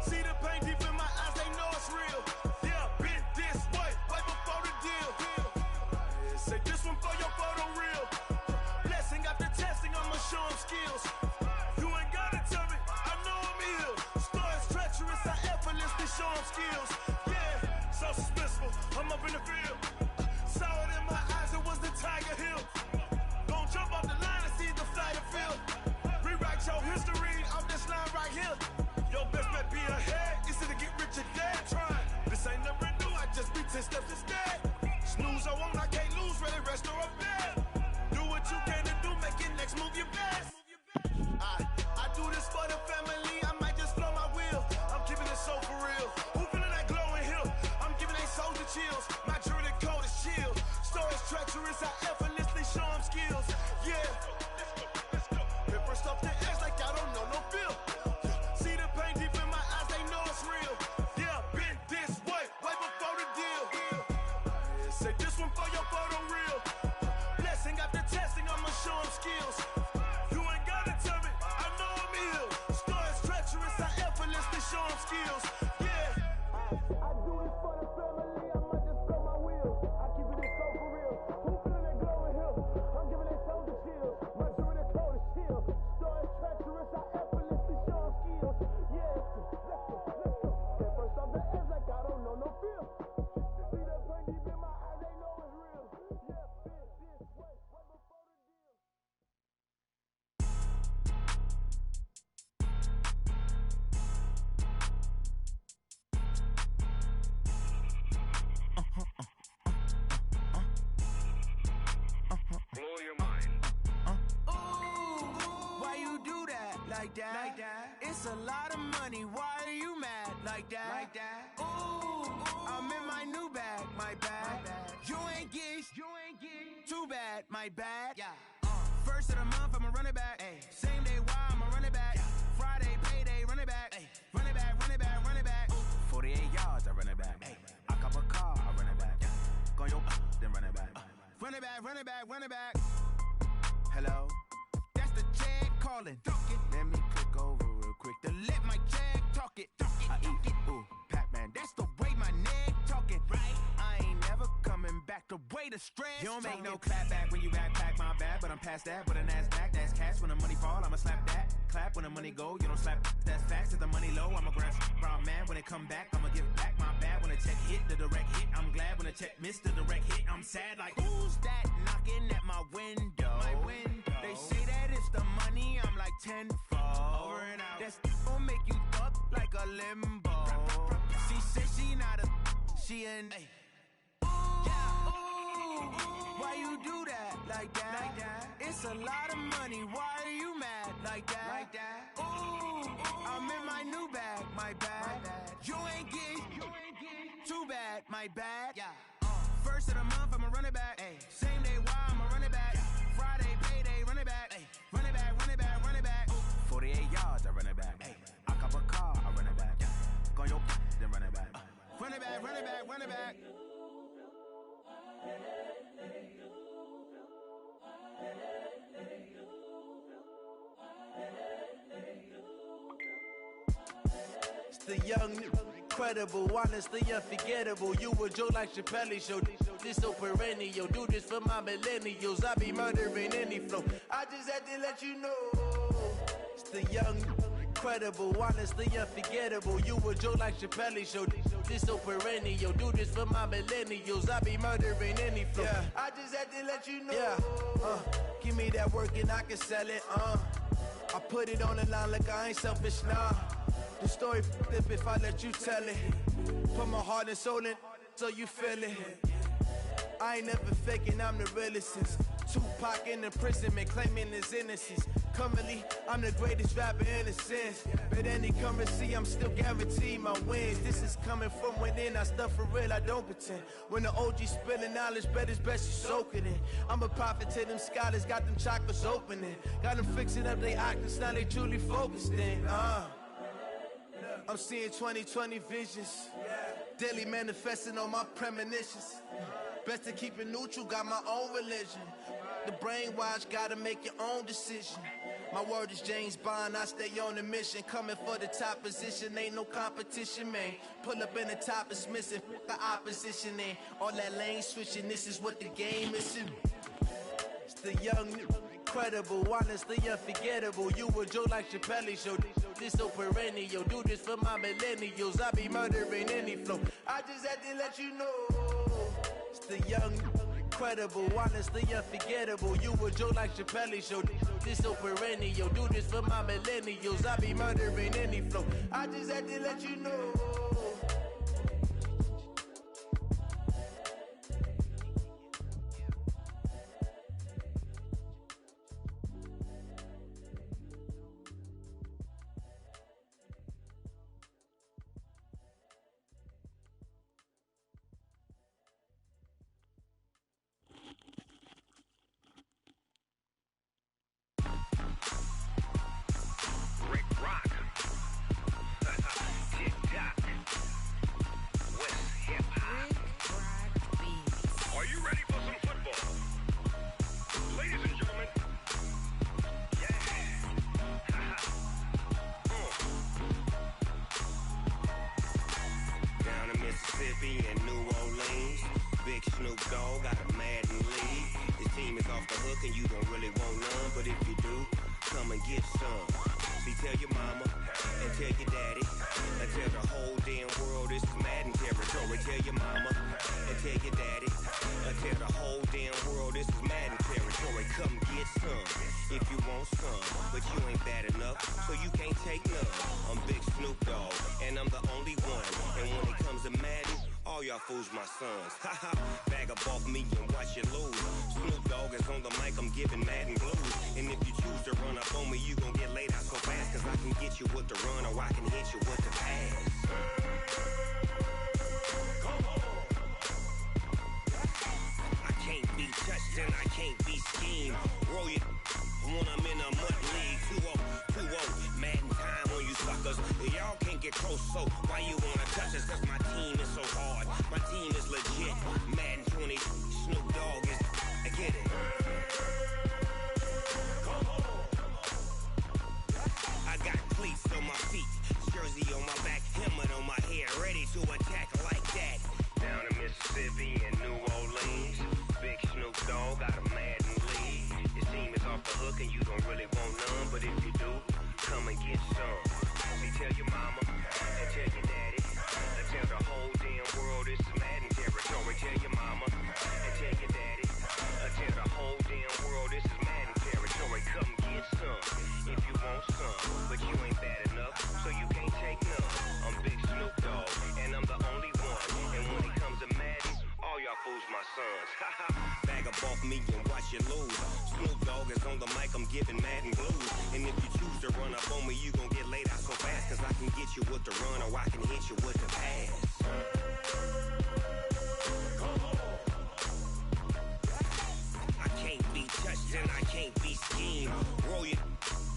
See the pain deep in my eyes, they know it's real. Yeah, been this way, way before the deal. Say this one for your photo reel. Blessing after testing, I'ma show them skills. You ain't gotta tell me, I know I'm ill. Stories treacherous, I effortlessly show them skills. Yeah, so suspenseful, I'm up in the field. Saw it in my eyes, it was the Tiger Hill. Gon' jump off the line and see the flight of field. Rewrite your history off this line right here. Your best bet be ahead, easy to get rich or dead. Trying, this ain't never new, I just be 10 steps instead. Snooze I won't, I can't lose, ready, rest or a bed. Do what you can to do, make your next move your best. I do this for the family, I might just flow my wheel. I'm keeping it so for real. Who feeling that glowing hill? I'm giving they souls the chills. My jewelry code is chill. Stories treacherous, I effortlessly show them skills. Yeah. Paper stuff the edge like I don't know no feel. See the pain deep in my eyes, they know it's real. Yeah, been this way, way before the deal. Say this one for your photo reel. Blessing after testing, I'ma show them skills. You ain't gotta tell me, I know I'm ill. Stories treacherous, I effortlessly show them skills. Yeah. I do this for the family, I might just blow my wheel. I keep it so for real. Who feeling that glowing hill? I'm giving they souls the chills. My jewelry code is chill. Stories treacherous, I effortlessly show them skills. Yeah, let's go. Paper stuff the edge like I don't know no feel. See the pain deep in my eyes, they know it's real. Yeah, been this way, way before the deal. Blow your mind. Ooh, why you do that? Like that? It's a lot of money. Why are you mad? Like that? Ooh, I'm in my new bag. My bad. You ain't get. Too bad. My bad. Yeah. First of the month, I'ma run it back. Same day, why I'ma run it back. Friday, payday, run it back. Run it back, run it back, run it back. 48 yards, I run it back. I cop a car, I run it back. Go your then run it back. Run it back, run it back, run it back. Hello? That's the Jag calling. Let me click over real quick to let my Jag talk it. I eat it, ooh, Pac-Man. That's the way my neck talking. Right? I ain't never coming back the way the stress. You don't make no clap back when you backpack, my bad, but I'm past that. But a NASDAQ, that's cash. When the money fall, I'ma slap that. Clap when the money go, you don't slap. That's facts. If the money low, I'ma grab brown man. When it come back, I'ma give back my bad. When the check hit, the direct hit. I'm glad when the check missed the direct hit. I'm sad like, who's that knocking at my window? My window. They say that it's the money, I'm like tenfold. Over and out. That's gon' make you up like a limbo. She said she not a, she an. Ooh, why you do that? Like that? It's a lot of money, why are you mad? Like that? Ooh, I'm in my new bag. My bad. You ain't get. Too bad. My bad. Yeah. First of the month, I'ma run it back. Same day, why I'ma run it back. Friday, payday, run it back. Run it back, run it back, run it back. 48 yards, I run it back. I cop a car, I run it back. Go your then run it back. Run it back, run it back, run it back. It's the young incredible, honestly unforgettable. You a joke like Chappelle show. This so perennial, do this for my millennials. I be murdering any flow. I just had to let you know. It's the young, incredible, honestly unforgettable. You a joke like Chappelle show. This so perennial, do this for my millennials. I be murdering any flow. Yeah. I just had to let you know. Yeah. Give me that work and I can sell it. I put it on the line like I ain't selfish, nah. The story flip if I let you tell it. Put my heart and soul in so you feel it. I ain't never faking, I'm the realest since Tupac in imprisonment, claiming his innocence. Currently, I'm the greatest rapper in a sense. But any currency, I'm still guaranteed my wins. This is coming from within, I stuff for real, I don't pretend. When the OG spilling knowledge, bet it's best you soak it in. I'm a prophet to them scholars, got them chakras opening. Got them fixing up they octaves, now they truly focused in. I'm seeing 2020 visions. Daily manifesting on my premonitions. Best to keep it neutral, got my own religion. The brainwash, gotta make your own decision. My word is James Bond, I stay on the mission. Coming for the top position, ain't no competition, man. Pull up in the top, it's missing, the opposition ain't. All that lane switching, this is what the game is. It's the young, incredible, honestly unforgettable. You a joke like Chappelle show. This so perennial, do this for my millennials. I be murdering any flow. I just had to let you know. It's the young, incredible, honestly unforgettable. You a joke like Chappelle show. This so perennial, do this for my millennials. I be murdering any flow. I just had to let you know. Fools my sons. Haha, bag up off me and watch you lose. Snoop Dogg is on the mic, I'm giving Madden blues. And if you choose to run up on me, you gon' get laid out so fast. Cause I can get you with the run or I can hit you with the pass. Come on. I can't be touched and I can't be schemed. Roll you when I'm in a mud league. 2-0, 2-0, Madden time on you suckers. Y'all can't get close, so why you wanna touch us? Cause my team is so hard. My team is legit. Madden 20, Snoop Dogg is. I get it. Come on. I got cleats on my feet, jersey on my back, helmet on my head, ready to attack like that. Down in Mississippi and New Orleans, big Snoop Dogg got a Madden lead. Your team is off the hook and you don't really want none, but if you do, come and get some. See, tell your mama and tell your daddy. Tell the whole damn world it's Madden territory. Tell your mama and tell your daddy. Tell the whole damn world this is Madden territory. Come get some if you want some, but you ain't bad enough, so you can't take none. I'm Big Snoop Dogg, and I'm the only one. And when it comes to Madden, all y'all fools my sons. Bag up off me and watch you lose. Snoop Dogg is on the mic, I'm giving Madden blues. And if you choose to run up on me, you gon' get laid out so fast. Cause I can get you with the run or I can hit you with the pass. Come on. I can't be touched and I can't be schemed. Roll you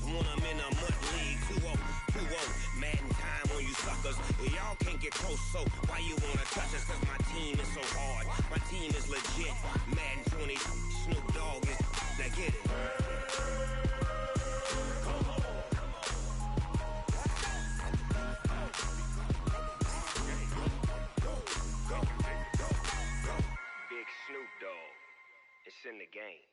when I'm in a mud league. 2-0, 2-0, Madden time on you suckers. Y'all can't get close, so why you wanna touch us? Cause my team is so hard. My team is legit. Madden 20, Snoop Dogg is. Now get it. Come on. the game.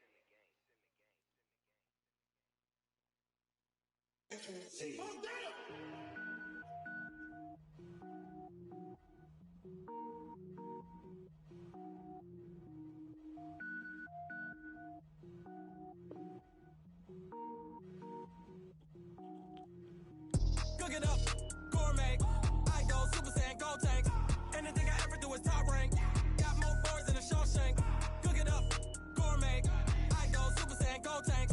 Cook it up, gourmet. I go Super Saiyan, go tank. Anything I ever do is top rank. Got more boards than a Shawshank. Cook it up, gourmet. I go Super Saiyan, go tank.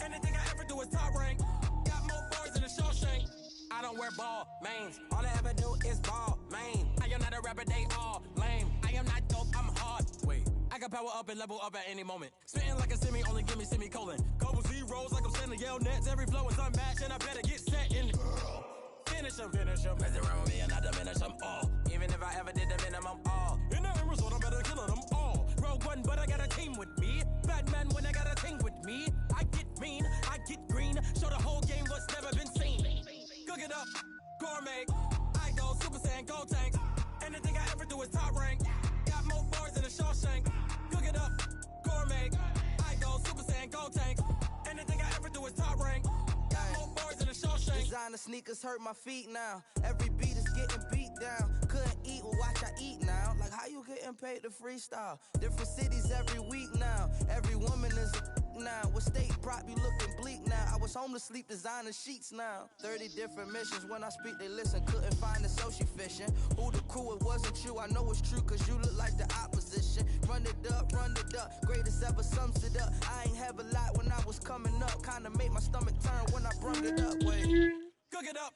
Anything I ever do is top rank. Got more boards than a Shawshank. I don't wear ball mains. All I ever do is ball main. I am not a rapper, they all lame. I am not dope, I'm hard. Wait, I can power up and level up at any moment. Spitting like a semi, only give me semicolon. Couple zeros like I'm sending yell nets. Every flow is unmatched, and I better get set in. Finish them. Mess around with me and I diminish them all. Even if I ever did the minimum, all. In the end result, I'm better killing them all. Rogue One, but I got a team with me. Batman when I got a team with me. I get mean, I get green. Show the whole game what's never been seen. Cook it up, gourmet. I go Super Saiyan, go tank. Anything I ever do is top rank. Got more bars than a Shawshank. Cook it up, gourmet. I go Super Saiyan, go tank. Anything I ever do is top rank. Got more bars than a Shawshank. Designer sneakers hurt my feet now. Every beat is getting beat down. Couldn't eat, well watch I eat now. Like how you getting paid to freestyle? Different cities every week now. Every woman is a now. What state prop you looking bleak now? I was home to sleep designer sheets now. 30 different missions. When I speak they listen. Couldn't find it so she fishing. Who the crew, it wasn't you. I know it's true cause you look like the opposition. Run it up. Greatest ever sums it up. I ain't have a lot when I was coming up. Kinda made my stomach turn when I brung it up. Wait. Cook it up,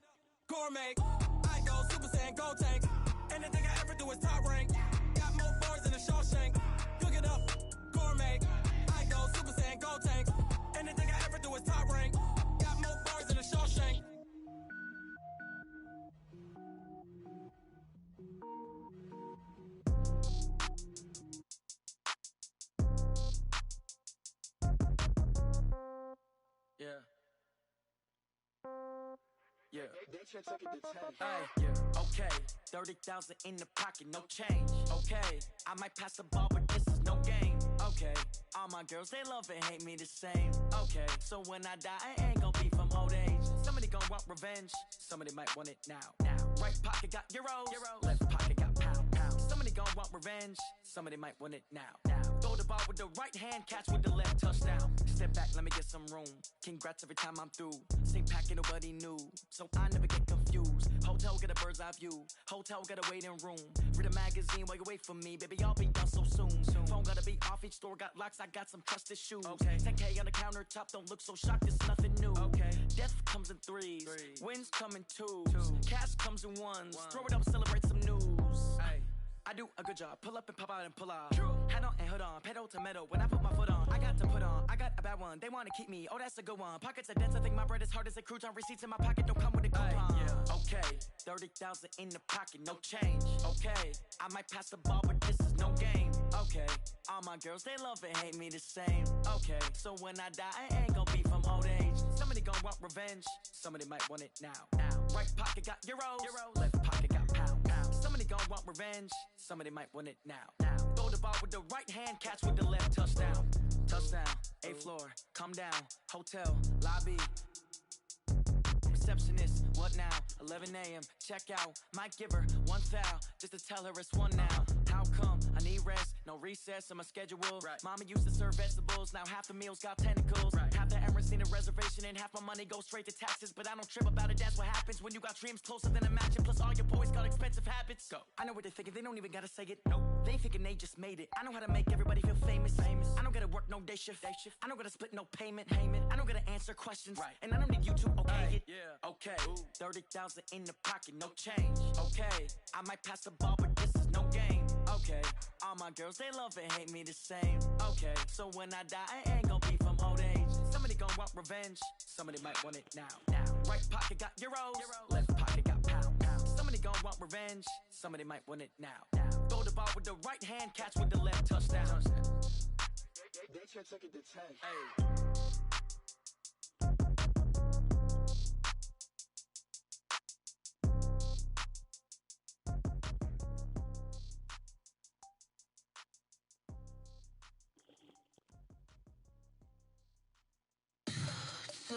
gourmet. I go Super Saiyan, go tank. Anything I ever do is top rank. Got more bars than a Shawshank. Cook it up, gourmet. I go Super Saiyan, go tank. Anything I ever do is top rank. Got more bars than a Shawshank. Yeah. Yeah. Okay. 30,000 in the pocket, no change. Okay. I might pass the ball, but this is no game. Okay. All my girls, they love and hate me the same. Okay. So when I die, I ain't gon' be from old age. Somebody gon' want revenge. Somebody might want it now. Right pocket got euros. Left pocket got pound. Somebody gon' want revenge. Somebody might want it now. Throw the ball with the right hand, catch with the left, touchdown. Step back, let me get some room. Congrats every time I'm through. Same packet, nobody knew. So I never get confused. Hotel get a bird's eye view. Hotel get a waiting room. Read a magazine while you wait for me. Baby, I'll be done so soon. Phone gotta be off, each store got locks. I got some trusted shoes. Okay. 10K on the countertop, don't look so shocked, it's nothing new. Okay. Death comes in threes. Wins come in twos. Cash comes in ones. Throw it up, celebrate some news. Ay. I do a good job. Pull up and pop out and pull out. True. Hat on and hood on. Pedal to metal. When I put my foot on, I got to put on. I got a bad one. They want to keep me. Oh, that's a good one. Pockets are dense. I think my bread is hard as a crouton. Receipts in my pocket don't come with a coupon. Yeah. Okay. 30,000 in the pocket. No change. Okay. I might pass the ball, but this is no game. Okay. All my girls, they love and hate me the same. Okay. So when I die, I ain't gonna be from old age. Somebody gon' want revenge. Somebody might want it now. Right pocket got euros. Left pocket got pound. Somebody gon' want revenge. Somebody might want it now. Throw the ball with the right hand, catch with the left, touchdown. Touchdown, 8th floor, come down, hotel, lobby. Receptionist, what now? 11 a.m., check out. Might give her one foul, just to tell her it's one now. How come? I need rest, no recess in my schedule. Right. Mama used to serve vegetables, now half the meals got tentacles. Right. Half the Emirates need a reservation and half my money goes straight to taxes. But I don't trip about it, that's what happens when you got dreams closer than imagine. Plus all your boys got expensive habits. Go. I know what they're thinking, they don't even gotta say it. Nope. They thinking they just made it. I know how to make everybody feel famous. I don't gotta work no day shift. I don't gotta split no payment. I don't gotta answer questions. Right. And I don't need you to okay it. Yeah. Okay. 30,000 in the pocket, no change. Okay. I might pass the ball, but this is no game. Okay. All my girls, they love and hate me the same. Okay. So when I die, I ain't gonna be from old age. Somebody gon' want revenge. Somebody might want it now. Right pocket got euros. Left pocket got pound. Somebody gon' want revenge. Somebody might want it now. Throw the ball with the right hand, catch with the left, touchdown. They took it to 10. Hey.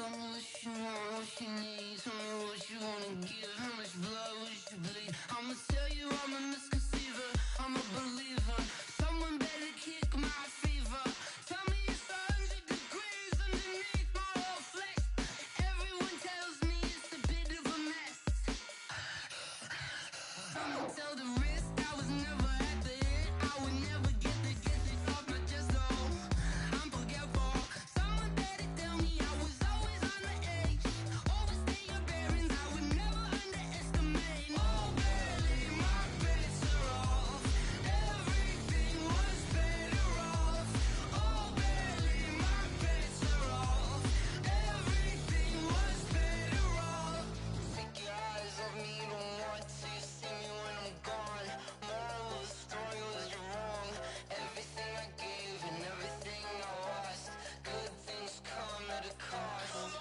Tell me what you want, what you need. Tell me what you wanna give. How much blood would you bleed? I'ma tell you I'm a misconceiver. I'm a believer. Someone better kick my fever. Tell me it's 100 degrees underneath my whole flesh. Everyone tells me it's a bit of a mess. I'ma tell the risk I was never at the end. I would never get it off my chest. Oh, I'm forgetful. Someone better tell me I was always on the edge. Overstay your bearings. I would never underestimate. Oh, barely my bets are off. Everything was better off. Oh, barely my bets are off. Everything was better off. Take your eyes off me, you don't want to. You see me when I'm gone. Moral of the story was you're wrong. Everything I gave and everything I lost. Good things come at a cost.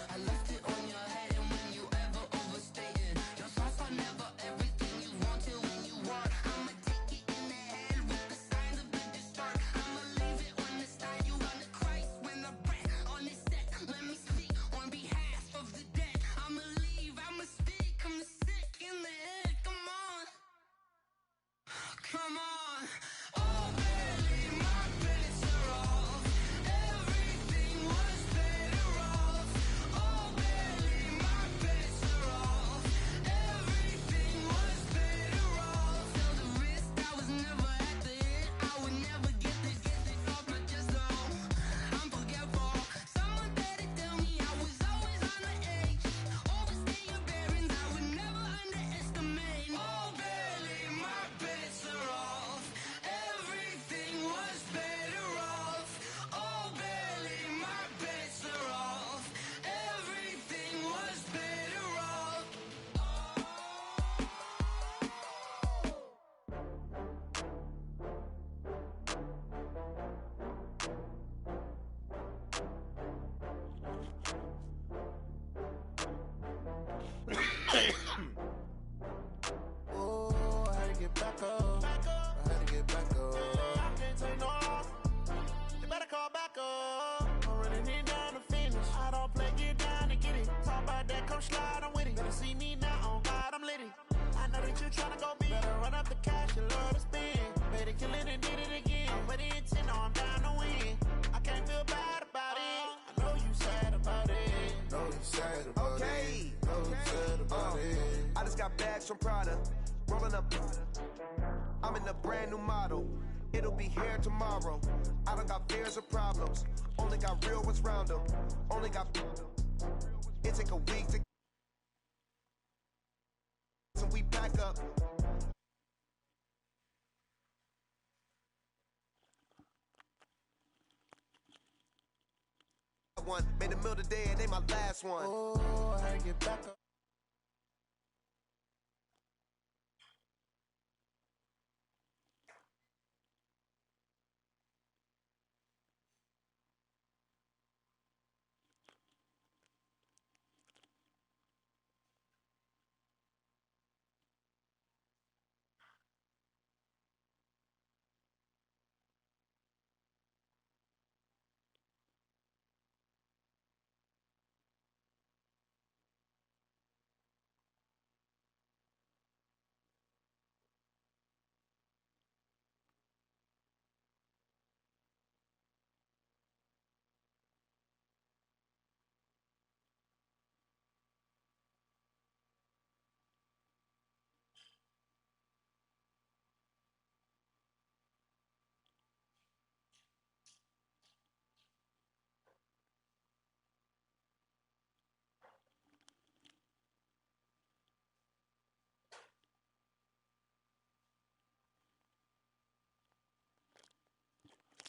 I left it on your head, and when you ever overstay it, your thoughts are never everything you wanted when you want. I'ma take it in the head with the signs of the distort. I'ma leave it on the side. You wanna Christ when the breath on this set. Let me speak on behalf of the dead. I'ma leave, I'ma speak. I'm the sick in the head. Come on, come on. Oh, barely my bets are off. Everything was better off. Oh, barely my bets are off. Everything was better off. Tell the risk I was never at the end. I would never get it off my chest. Oh, I'm forgetful. Someone better tell me I was always on the edge. Overstay your bearings. I would never underestimate. Oh, barely my bets are off. Everything was better off. Oh, barely my bets are off. Everything was better off. Oh, I had to get back up. I had to get back up. I can't take no loss. You better call back up. I'm running it down to finish. I don't play, get down to get it. Talk about that, come slide, I'm with it. Better see me now, on God, I'm lit it. I know that you tryna go big. Better run up the cash, you love to spend. Better kill it and did it again. But the intent, no, I'm down to win. I can't feel bad about it. I know you sad about it. Know you sad about it. Know you sad about it. I just got bags from Prada, rolling up. I'm in a brand new model. It'll be here tomorrow. I don't got fears or problems. Only got real ones round them. Only got. It take a week to. So we back up. One made a meal today and they my last one. Oh, I had to get back up.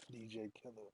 DJ Killer.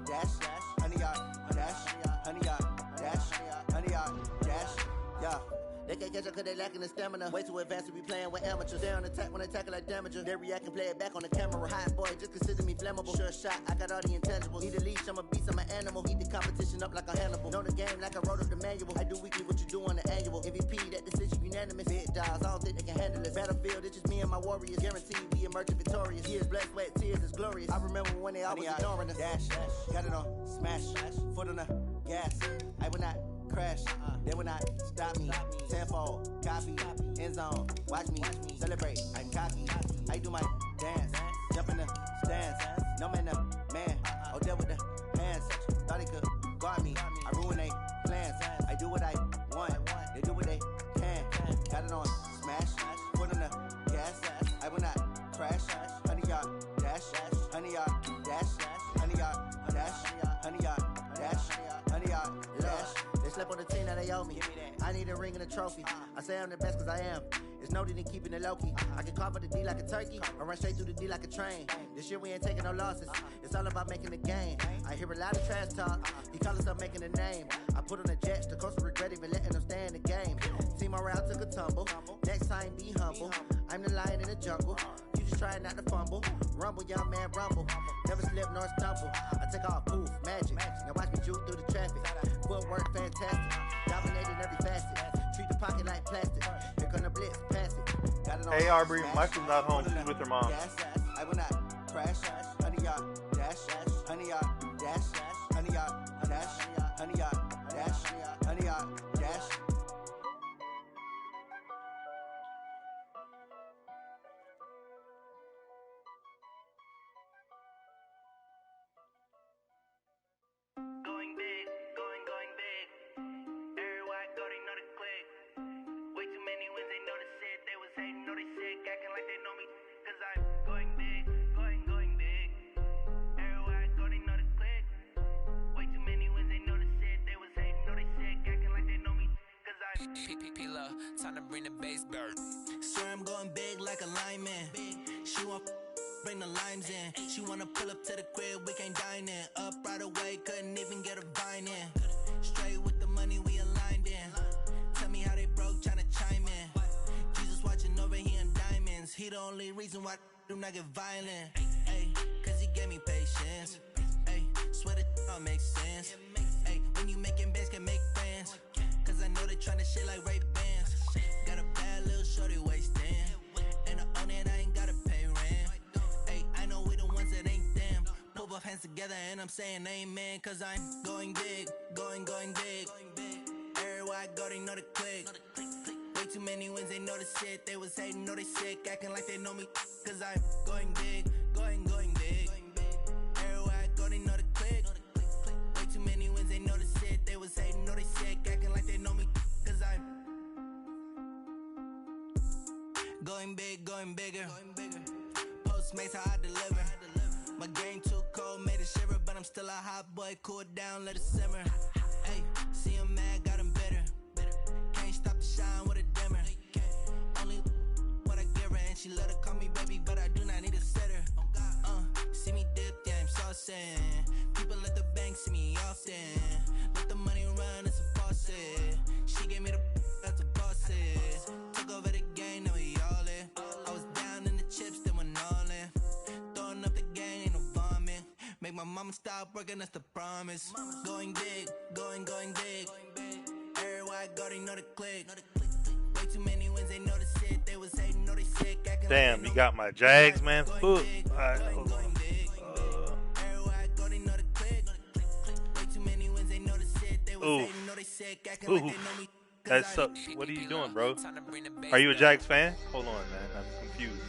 dash, 100 yard, dash, 100 yard, dash, 100 yard, dash, yeah. They can't catch up cause they lacking the stamina. Way too advanced to be playing with amateurs. They on attack when they tackle like damager. They react and play it back on the camera. Hot boy, just consider me flammable. Sure shot, I got all the intangibles. Need a leash, I'm a beast, I'm an animal. Heat the competition up like a Hannibal. Know the game like I wrote up the manual. I do weekly what you do on the annual. MVP, that decision unanimous. Big dials, I don't think they can handle it. Battlefield, it's just me and my warriors. Guaranteed we emerging victorious. Years, blood, sweat, tears, it's glorious. I remember when they always ignoring us. Dash, got it on, smash, foot on the gas. I will not crash, they will not stop me. Tenfold, copy, end zone, watch me celebrate. I'm cocky, I do my dance, jump in the stands. No man, the man, oh, there with the hands. Thought he could guard me, I ruin they plans. I do what I want, they do what they can. Got it on, smash, foot on the gas. I will not crash, 100 yard dash, 100 yard dash, 100 yard dash, 100 yard dash, 100 yard dash. They slept on the team that they owe me. I need a ring and a trophy. I say I'm the best cause I am. It's no need in keeping it low-key. I can carve up the D like a turkey or run straight through the D like a train. This year we ain't taking no losses. It's all about making the game. I hear a lot of trash talk. He call himself making a name. I put on the Jets. The coach will regret even letting them stay in the game. Team morale took a tumble. Next time be humble. I'm the lion in the jungle. You just try not to fumble. Rumble, young man, rumble. Never slip nor stumble. I take off, poof, magic. Now watch me juke through the traffic. Footwork fantastic. Dominating every facet. Treat the pocket like plastic. Here come the blitz, pass it. Got it on. Hey, Aubrey, Michael's not home. She's with her mom. I will not crash. 100 yard dash. 100 yard dash. 100 yard dash. 100 yard dash. 100 yard dash. Going big, going big. Everywhere I go, they know the click. Way too many wins, they know the shit. They was hating, know they sick, acting like they know me. Cause I'm going big, going big. Everywhere I go, they know the click. Way too many wins, they know the shit. They was hating, know they sick, acting like they know me. Cause I'm P-P-P-Love, time to bring the bass bird. Swear I'm going big like a lineman. She want bring the limes in. She wanna pull up to the crib, we can't dine in. Up right away, couldn't even get a vine in. Straight with the money, we aligned in. Tell me how they broke, tryna chime in. Jesus watching over here in diamonds. He the only reason why do not get violent. Ay, cause he gave me patience. Ay, swear that all makes sense. Ay, when you making bands, can make friends. Cause I know they tryna shit like Ray Bans. Got a bad little shorty wasting. And I own it, I ain't gotta pay rent. Ay, I know we the ones that ain't them. Put both hands together and I'm saying amen. Cause I'm going big, going big. Everywhere I go, they know the click. Way too many wins, they know the shit. They was hating, know they sick, acting like they know me. Cause I'm going big, going big. Everywhere I go, they know the click. Way too many wins, they know the shit. They was hating, know they sick, acting like they know me. Cause I'm going big, going bigger. Postmates how I deliver. My game too cold, made it shiver, but I'm still a hot boy. Cool it down, let it simmer. Hey, see him mad, got him bitter. Can't stop the shine with a dimmer. Only what I give her, and she let her call me baby, but I do not need a sitter. See me dip, yeah, I'm saucing. People at the bank see me often. Let the money run, it's a faucet. She gave me the that's a faucet. Took over the game, now we all in. I was down in the chips, then went all in. Throwing up the game, ain't no vomit. Make my mama stop working, that's the promise. Going big, going big. Everywhere I go, they know the click. Way too many wins, they know the shit. They was hating, know they sick. Damn, you got my Jags, man. Fuck. Alright, hold on. Ooh. Ooh. That sucks. What are you doing, bro? Are you a Jags fan? Hold on, man. I'm confused.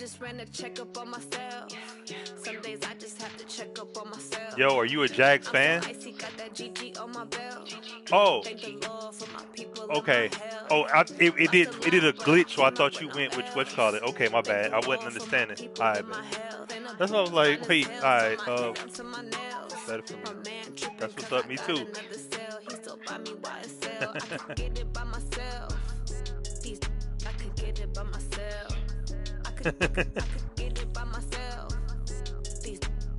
just ran a checkup on myself. Some days I just have to check up on myself. Yo, are you a Jags fan? Icy got that GG on my belt. Oh. Thank the Lord for my people. Okay. Oh, it did a glitch, so I thought you went with what you call it. Okay, my bad. I wasn't understanding. All right, man. That's what I was like. Wait, all right. Better for me. That's what's up. Me too. He still buy me YSL. I could get it by myself. I could get it by myself. I could get it by myself.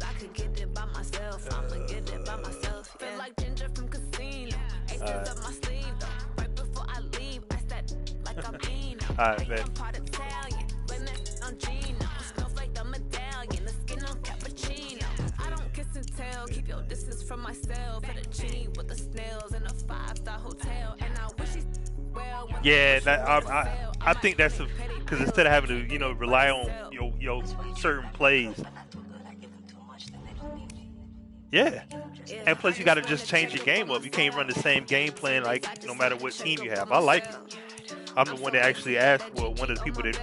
I could get it by myself. I'ma get it by myself. Feel like Ginger from Casino. Aces up my sleeve though. Right before I leave, I said like I'm Eno. Alright, man. I'm part Italian. Blame that on Gino. Smells like the medallion. The skin on cappuccino. I don't kiss and tell. Keep your distance from myself. At a G with the snails in a 5-star hotel. And I wish he's well. Yeah, I think that's because instead of having to rely on your certain plays. Yeah, and plus you got to just change your game up. You can't run the same game plan like no matter what team you have. I like it. I'm the one that actually asked. Well, one of the people that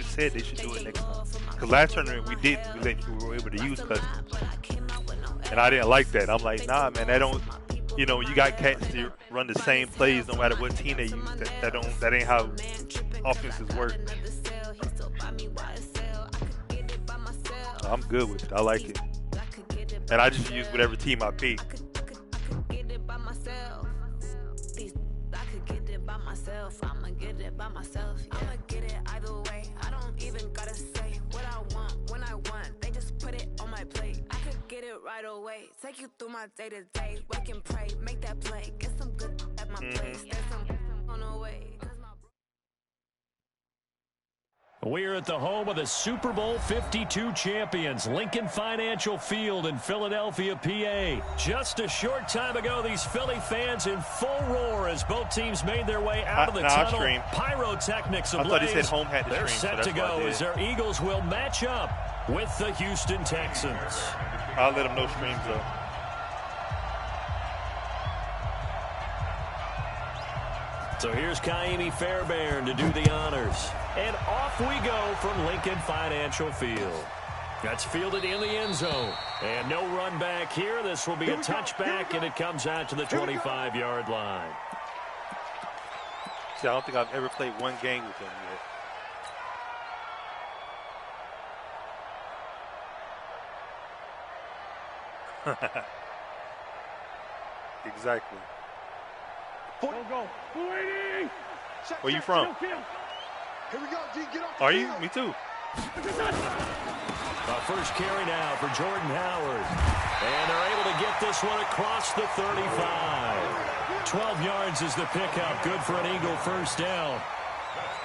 said they should do it next time. Because last tournament we did. We were able to use custom, and I didn't like that. I'm like, nah, man, that don't. You got cats to run the same plays no matter what team they use. That ain't how offenses work. I'm good with it. I like it. And I just use whatever team I pick. I could get it by myself. I could get it by myself. I'ma get it by myself. Yeah. I'ma get it either way. I don't even gotta say what I want when I want. They just put it on my plate. I could get it right away. Take you through my day to day. Wake and pray. Make that play. Get some good at my place. There's some on the way. We're at the home of the Super Bowl 52 champions, Lincoln Financial Field in Philadelphia, PA. Just a short time ago, these Philly fans in full roar as both teams made their way out of the tunnel. Pyrotechnics ablaze. I thought he said home had to They're stream, set to go as their Eagles will match up with the Houston Texans. I'll let them know streams though. So here's Kaimi Fairbairn to do the honors. And off we go from Lincoln Financial Field. That's fielded in the end zone. And no run back here. This will be a touchback, and it comes out to the 25-yard line. See, I don't think I've ever played one game with him yet. Exactly. Go. Where you from? Here we go, D. Get off the Are you? field. Me too. First carry now for Jordan Howard. And they're able to get this one across the 35. 12 yards is the pickup. Good for an Eagle first down.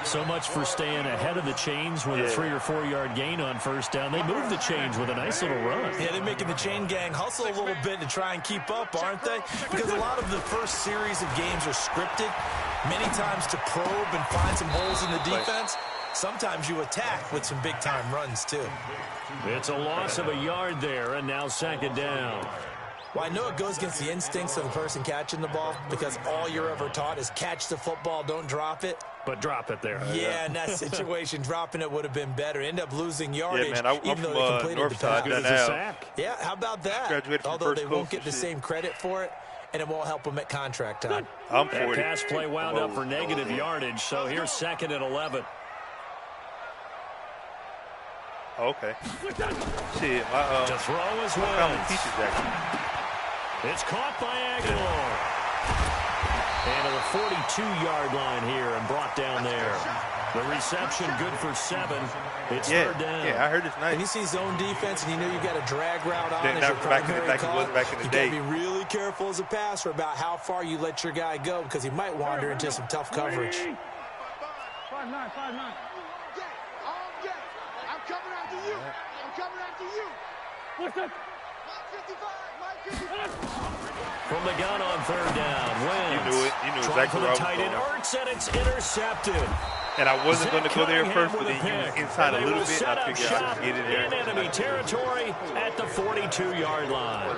So much for staying ahead of the chains with a 3 or 4 yard gain on first down. They moved the chains with a nice little run. Yeah, they're making the chain gang hustle a little bit to try and keep up, aren't they? Because a lot of the first series of games are scripted, many times to probe and find some holes in the defense. Sometimes you attack with some big-time runs, too. It's a loss of a yard there, and now second down. Well, I know it goes against the instincts of the person catching the ball because all you're ever taught is catch the football, don't drop it. But drop it there. Yeah, in that situation, dropping it would have been better. End up losing yardage, Yeah, man, even though they completed the pass. Good as a sack. Yeah, how about that? Graduated from Although first they won't coast get the and shit. same credit for it, and it won't help them at contract time. I'm That 40. pass play wound up for negative yardage, so here's second and 11. Okay. Shit, To throw as my well. family teaches that. It's caught by Aguilar. And to the 42-yard line here and brought down there. The reception good for 7. It's third down. Yeah, I heard it's nice. When you see zone defense and you know you got a drag route on as your back in primary the call, back in the you day. got to be really careful as a passer about how far you let your guy go because he might wander into some tough coverage. 5'9". I'm coming after you. I'm coming after you. What's up? Mike 55. From the gun on third down. Wentz. You knew it. You knew Trying exactly for where the I tight was end. going. Ertz, and it's intercepted. And I wasn't going to go there Cunningham first, but with then a you pick. inside a And they little will bit. set I up figured I shop could get it there. in enemy territory at the 42-yard line.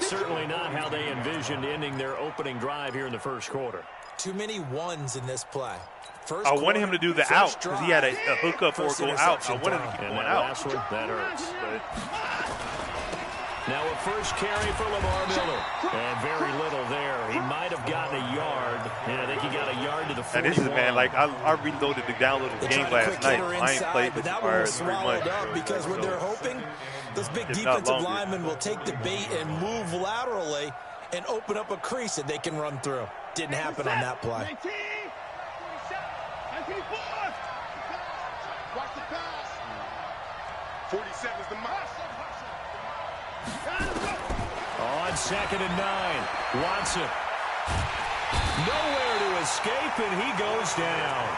Certainly not how they envisioned ending their opening drive here in the first quarter. Too many ones in this play. First I wanted him to do the out because he had a hookup or go out. I wanted him to keep going out. Last one, that hurts. But now a first carry for Lamar Miller. And very little there. He might have gotten a yard. Yeah, I think he got a yard to the 41. And this is, man, like I reloaded the downloaded the game last night. I ain't played this for 3 months. Because when they're hoping, those big defensive linemen will take the bait and move laterally and open up a crease that they can run through. Didn't happen on that play. Watch the pass. 47 is the mark. On 2nd and 9, Watson. Nowhere to escape, and he goes down.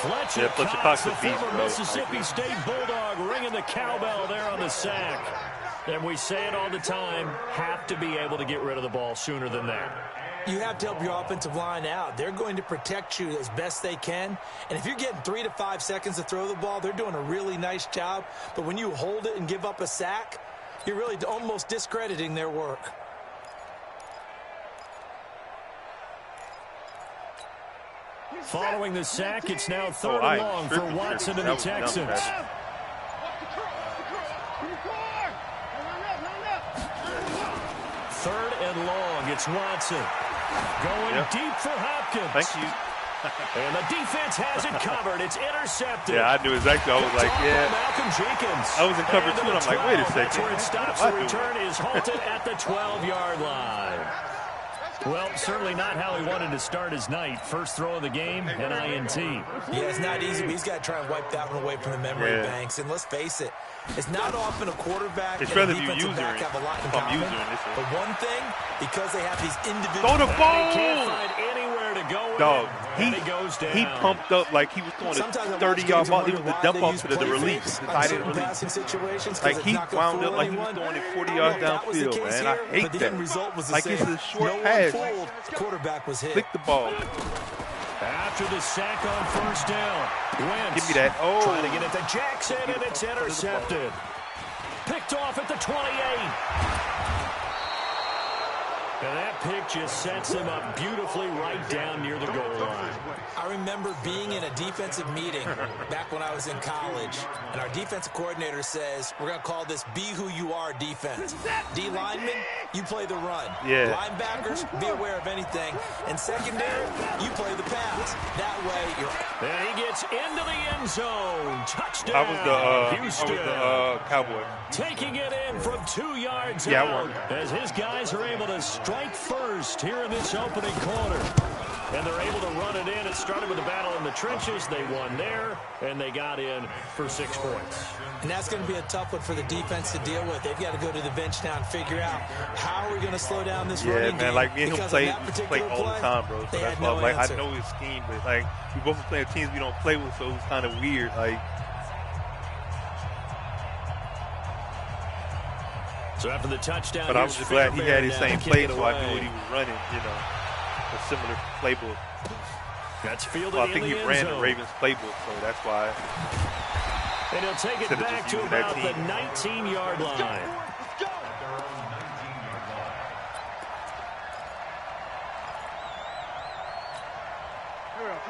Fletcher Cox, the former Mississippi State Bulldog, ringing the cowbell there on the sack. And we say it all the time, have to be able to get rid of the ball sooner than that. You have to help your offensive line out. They're going to protect you as best they can. And if you're getting 3 to 5 seconds to throw the ball, they're doing a really nice job. But when you hold it and give up a sack, you're really almost discrediting their work. Following the sack, it's now 3rd and long for Watson and the Texans. 3rd and long, it's Watson. Going deep for Hopkins. Thank you. And the defense has it covered. It's intercepted. Yeah, I knew exactly. I was like, Malcolm Jenkins. I was in cover 2, and I'm like, wait a second. That's where it stops. The return is halted at the 12-yard line. Well, certainly not how he wanted to start his night. First throw of the game, an INT. Yeah, it's not easy, but he's got to try and wipe that one away from the memory banks. And let's face it, it's not often a quarterback and a defensive back have a lot in common. But one thing, because they have these individual... Throw the ball! He can't find anywhere to go. Dog, he goes down. He pumped up like he was throwing a 30-yard ball. It was the dump off to the release. Like he wound up like he was throwing it 40 yards downfield, man. I hate that. Like it's a short pass. Quarterback was hit. Flick the ball. After the sack on first down, Wentz give me that. Oh, trying to get it to Jackson, and it's intercepted. Picked off at the 28. And that pick just sets him up beautifully right down near the goal line. I remember being in a defensive meeting back when I was in college, and our defensive coordinator says, we're going to call this Be Who You Are defense. D linemen, you play the run. Yeah. Linebackers, be aware of anything. And secondary, you play the pass. That way, you're... And he gets into the end zone. Touchdown, I was Houston. the Cowboy. Taking it in from 2 yards out as his guys are able to strike first here in this opening quarter. And they're able to run it in. It started with a battle in the trenches. They won there, and they got in for 6 points. And that's going to be a tough one for the defense to deal with. They've got to go to the bench now and figure out how are we going to slow down this running game. Yeah, man, like me and him play all the time, bro. So that's why I know his scheme, but like we both playing teams we don't play with, so it's kind of weird. Like. So after the touchdown, but I was just glad he had his same play, so I knew what he was running. You know. A similar playbook. That's fielded I think in he the ran end zone. the Ravens playbook, so that's why. And he'll take it back to about the 19-yard line.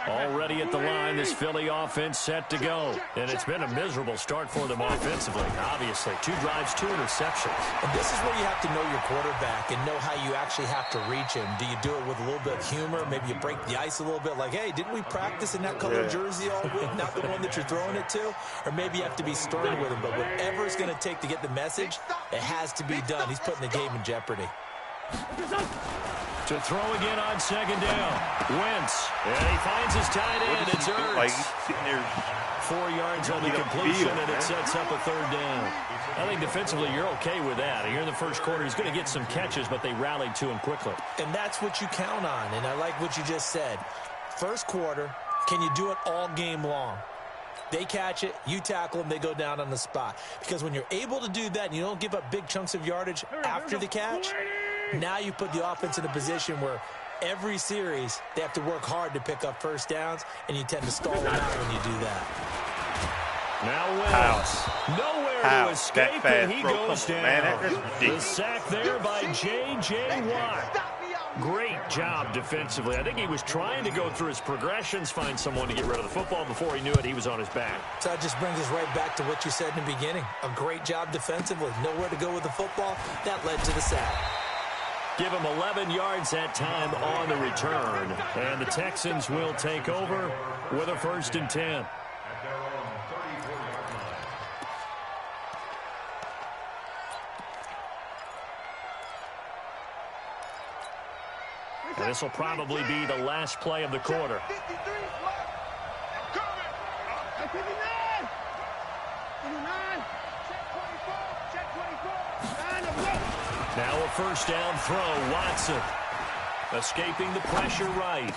Already at the line, this Philly offense set to go. And it's been a miserable start for them offensively, obviously. 2 drives, 2 interceptions. And this is where you have to know your quarterback and know how you actually have to reach him. Do you do it with a little bit of humor? Maybe you break the ice a little bit like, hey, didn't we practice in that color jersey all week? Not the one that you're throwing it to? Or maybe you have to be stern with him. But whatever it's going to take to get the message, it has to be done. He's putting the game in jeopardy. To throw again on 2nd down. Wentz. And he finds his tight end. It's Ertz. Like he's sitting there 4 yards on the completion, and it sets up a 3rd down. I think defensively you're okay with that. Here in the first quarter, he's going to get some catches, but they rallied to him quickly. And that's what you count on, and I like what you just said. First quarter, can you do it all game long? They catch it, you tackle them, they go down on the spot. Because when you're able to do that and you don't give up big chunks of yardage after the catch, now you put the offense in a position where every series they have to work hard to pick up first downs, and you tend to stall them out when you do that. Now Wentz. Nowhere to escape, and he goes down. Man, the sack there by J.J. Watt. Great job defensively. I think he was trying to go through his progressions, find someone to get rid of the football. Before he knew it, he was on his back. So that just brings us right back to what you said in the beginning. A great job defensively. Nowhere to go with the football. That led to the sack. Give him 11 yards that time on the return. And the Texans will take over with a 1st and 10. And this will probably be the last play of the quarter. Now a 1st down throw. Watson escaping the pressure right.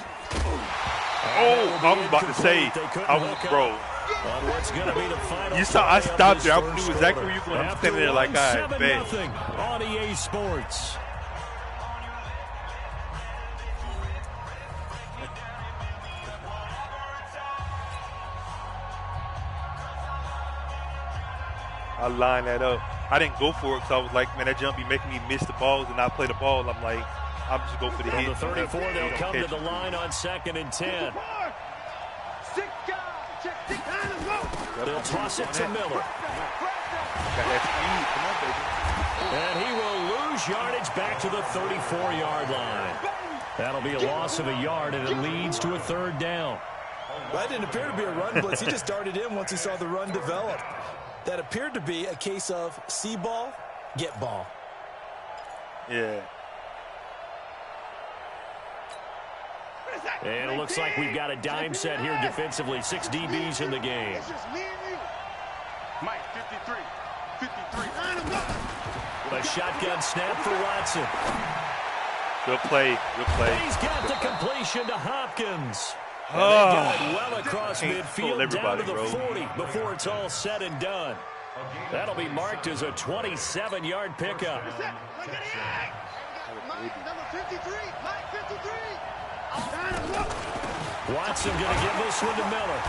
Oh, I was about to say, bro. What's going to be the final you saw I stopped there. I knew exactly where you were going. I'm standing there like, all right, man. On EA Sports. I lined that up. I didn't go for it because I was like, man, that jump be making me miss the balls and not play the ball. I'm like, I'm just go for the hit. From the 34, they'll come to the line on 2nd and 10. They'll toss it to Miller. Got that speed. Come on, baby. And he will lose yardage back to the 34-yard line. That'll be a loss of a yard, and it leads to a 3rd down. That didn't appear to be a run blitz. He just darted in once he saw the run develop. That appeared to be a case of see ball, get ball. Yeah. And it looks like we've got a dime set here defensively. 6 DBs in the game. Mike, 53. 53. A shotgun snap for Watson. Good play. Good play. He's got the completion to Hopkins. And they got it well across midfield down to the 40 before it's all said and done. That'll be marked as a 27-yard pickup. Watson going to give this one to Miller.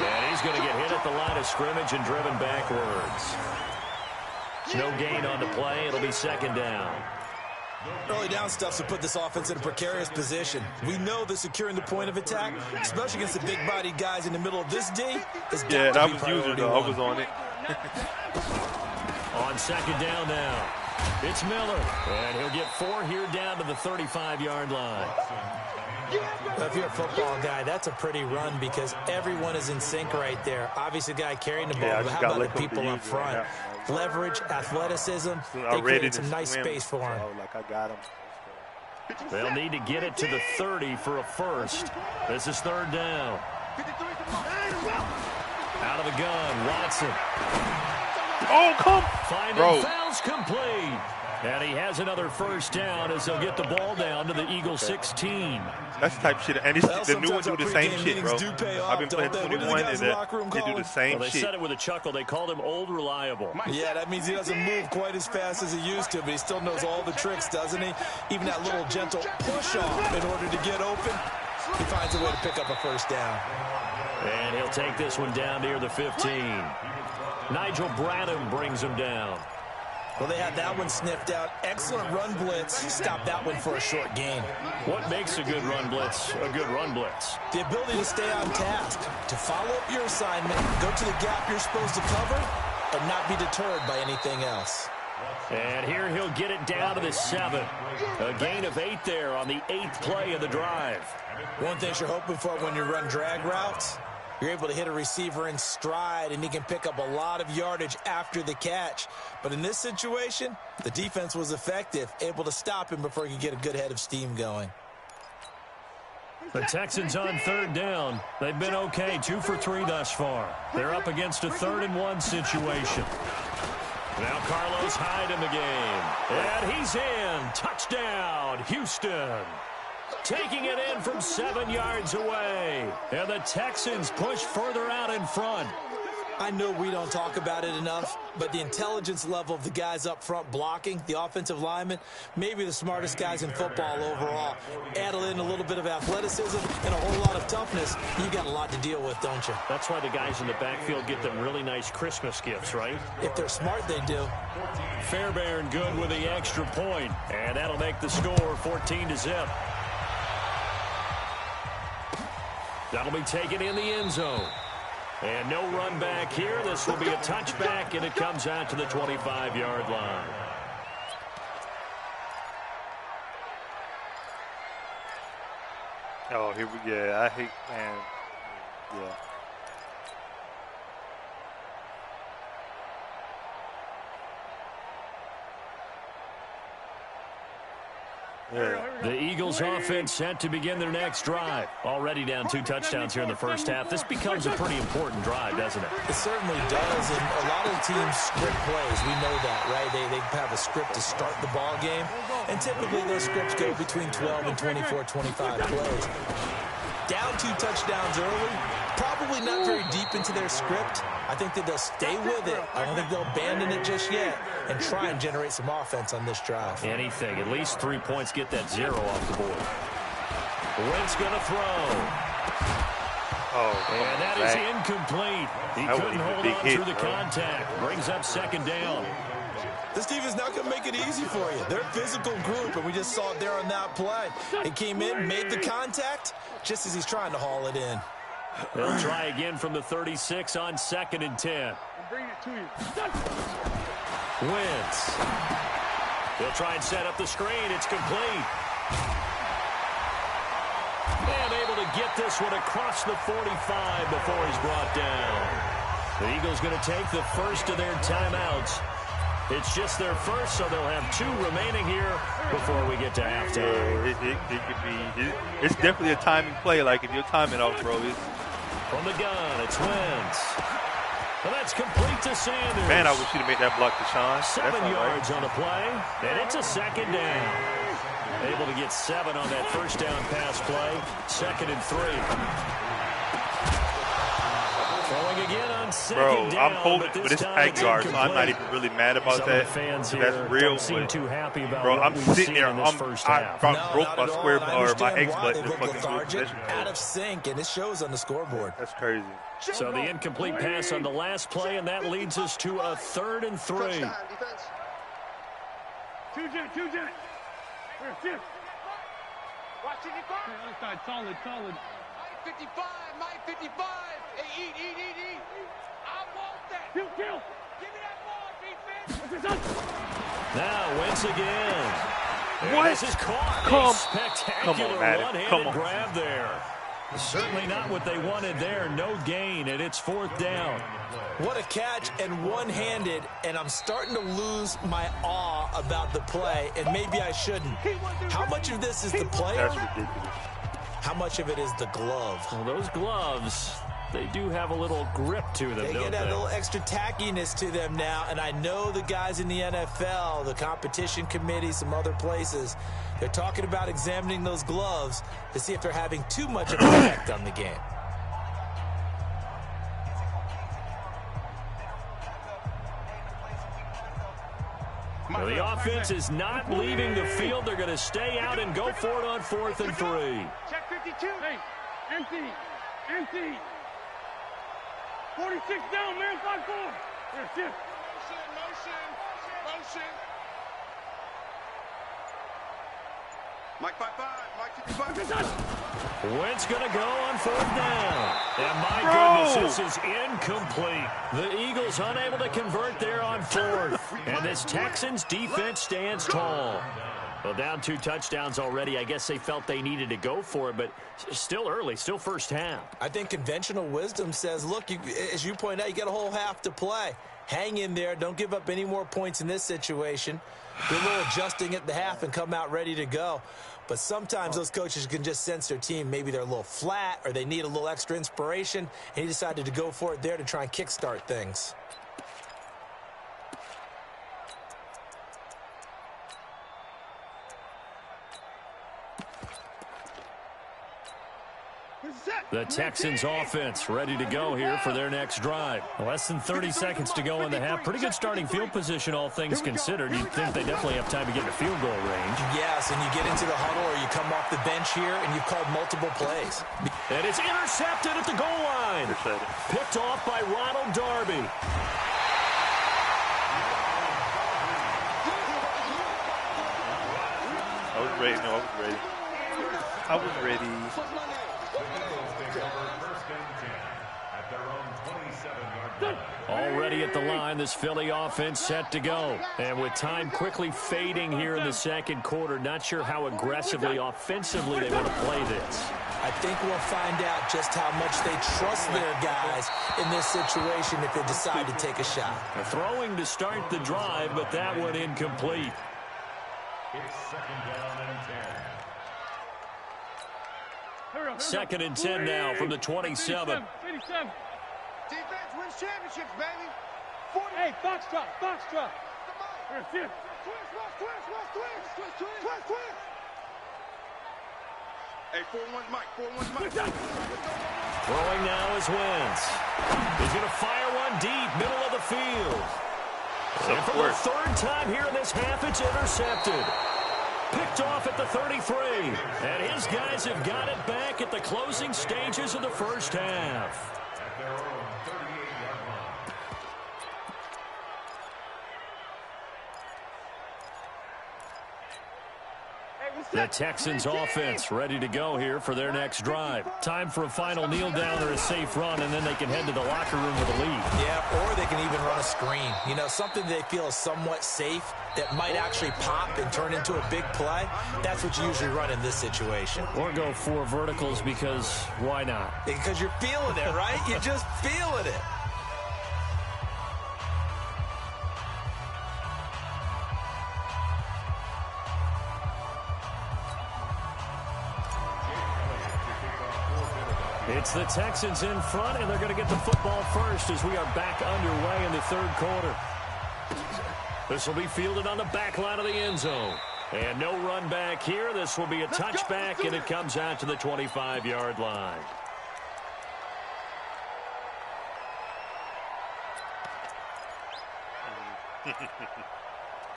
And he's going to get hit at the line of scrimmage and driven backwards. No gain on the play. It'll be 2nd down. Early down stuff to put this offense in a precarious position. We know that securing the point of attack, especially against the big-bodied guys in the middle of this D, is yeah, that was user though. I was on it. On 2nd down now, it's Miller, and he'll get 4 here down to the 35-yard line. Well, if you're a football guy, that's a pretty run because everyone is in sync right there. Obviously, the guy carrying the ball, but how about the people up front? Right. Leverage, athleticism, they created some nice space for him. Like I got him. They'll need to get it to the 30 for a 1st. This is 3rd down. Out of the gun, Watson. Oh, come. Finding fouls complete. And he has another 1st down as they'll get the ball down to the Eagles 16. That's the type of shit. And the new ones do the same shit, bro. I've been playing 21 and they do the same shit. They said it with a chuckle. They called him old reliable. Yeah, that means he doesn't move quite as fast as he used to, but he still knows all the tricks, doesn't he? Even that little gentle push-off in order to get open, he finds a way to pick up a 1st down. And he'll take this one down near the 15. Nigel Bradham brings him down. Well, they had that one sniffed out. Excellent run blitz. Stop that one for a short gain. What makes a good run blitz a good run blitz? The ability to stay on task, to follow up your assignment, go to the gap you're supposed to cover, and not be deterred by anything else. And here he'll get it down to the 7. A gain of 8 there on the 8th play of the drive. One thing you're hoping for when you run drag routes, you're able to hit a receiver in stride, and he can pick up a lot of yardage after the catch. But in this situation, the defense was effective, able to stop him before he could get a good head of steam going. The Texans on 3rd down. They've been okay, 2 for 3 thus far. They're up against a 3rd and 1 situation. Now Carlos Hyde in the game. And he's in. Touchdown, Houston. Taking it in from 7 yards away. And the Texans push further out in front. I know we don't talk about it enough, but the intelligence level of the guys up front blocking, the offensive linemen, maybe the smartest guys in football overall. Add in a little bit of athleticism and a whole lot of toughness, you got a lot to deal with, don't you? That's why the guys in the backfield get them really nice Christmas gifts, right? If they're smart, they do. Fairbairn good with the extra point, and that'll make the score 14-0. That'll be taken in the end zone. And no run back here. This will be a touchback, and it comes out to the 25-yard line. Oh, here we go. I hate, man. Yeah. The Eagles offense set to begin their next drive. Already down 2 touchdowns here in the first half. This becomes a pretty important drive, doesn't it? It certainly does, and a lot of the teams script plays. We know that, right? They have a script to start the ball game, and typically those scripts go between 12 and 24, 25 plays. Down 2 touchdowns early, probably not very deep into their script. I think that they'll stay with it. I don't think they'll abandon it just yet and try and generate some offense on this drive. Anything. At least 3 points, get that 0 off the board. Wentz going to throw. Oh, and that is incomplete. He couldn't hold on through the contact. Brings up second down. This team is not going to make it easy for you. They're a physical group, and we just saw it there on that play. He came in, made the contact, just as he's trying to haul it in. They'll try again from the 36 on 2nd and 10. Bring it to you. Wentz. They'll try and set up the screen. It's complete. And able to get this one across the 45 before he's brought down. The Eagles going to take the first of their timeouts. It's just their first, so they'll have 2 remaining here before we get to halftime. Yeah, it could be. It's definitely a timing play. Like, if you're timing off, bro, from the gun, it's Wentz. Well, that's complete to Sanders. Man, I wish you'd have made that block to Sean. 7 yards on the play, and it's a second down. Able to get 7 on that first down pass play. 2nd and 3. Throwing again on second down. I'm holding, but it's tag yards, so I'm not even really mad about that. Fans here that's real. don't seem too happy about bro, what I'm we've sitting seen there. in this first half. I broke my square or my X button. They look lethargic, out of sync, and it shows on the scoreboard. That's crazy. So the incomplete pass on the last play, and that leads us to a 3rd and 3. Two jet. Here. Watch it, other side, solid. 55, Mike 55. Hey, eat. I want that. Kill. Give me that ball, defense. Now, Wentz again. What? This is caught. Spectacular one-handed grab there. Certainly not what they wanted there. No gain, and it's 4th down. What a catch, and one-handed, and I'm starting to lose my awe about the play, and maybe I shouldn't. How much of this is the player? That's ridiculous. How much of it is the glove? Well, those gloves, they do have a little grip to them, They don't get they? a little extra tackiness to them now, and I know the guys in the NFL, the competition committee, some other places, they're talking about examining those gloves to see if they're having too much of an effect on the game. Well, the offense is not leaving the field. They're going to stay out and go for it on 4th and 3. Check 52. Hey, empty. 46 down, man, 5-4. Here, shift. Motion. Mike 55, Mike 55. Wentz going to go on 4th down. And my goodness, this is incomplete. The Eagles unable to convert there on 4th. And this Texans defense stands tall. Well, down 2 touchdowns already. I guess they felt they needed to go for it, but still early, still first half. I think conventional wisdom says, look, as you point out, you got a whole half to play. Hang in there. Don't give up any more points in this situation. Do a little adjusting at the half and come out ready to go. But sometimes those coaches can just sense their team. Maybe they're a little flat or they need a little extra inspiration. And he decided to go for it there to try and kickstart things. The Texans offense ready to go here for their next drive. Less than 30 seconds to go in the half. Pretty good starting field position, all things considered. You'd think they definitely have time to get in field goal range. Yes, and you get into the huddle or you come off the bench here and you've called multiple plays. And it's intercepted at the goal line. Picked off by Ronald Darby. was ready. No, I was ready. I was ready. Already at the line, this Philly offense set to go. And with time quickly fading here in the second quarter, not sure how aggressively, offensively they want to play this. I think we'll find out just how much they trust their guys in this situation if they decide to take a shot. A throwing to start the drive, but that one incomplete. It's second down and 10. Second and 10 now from the 27. Defense wins championships, baby. 40. Hey, foxtrot. Twist. Hey, 4-1 Mike. Throwing now is Wentz. He's going to fire one deep, middle of the field. And for the third time here in this half, it's intercepted. Picked off at the 33. And his guys have got it back at the closing stages of the first half. At their own 38-yard line. The Texans offense ready to go here for their next drive. Time for a final kneel down or a safe run, and then they can head to the locker room with a lead. Yeah, or they can even run a screen. You know, something they feel is somewhat safe that might actually pop and turn into a big play. That's what you usually run in this situation. Or go 4 verticals because why not? Because you're feeling it, right? You're just feeling it. It's the Texans in front, and they're going to get the football first as we are back underway in the third quarter. This will be fielded on the back line of the end zone. And no run back here. This will be a touchback, and it comes out to the 25-yard line.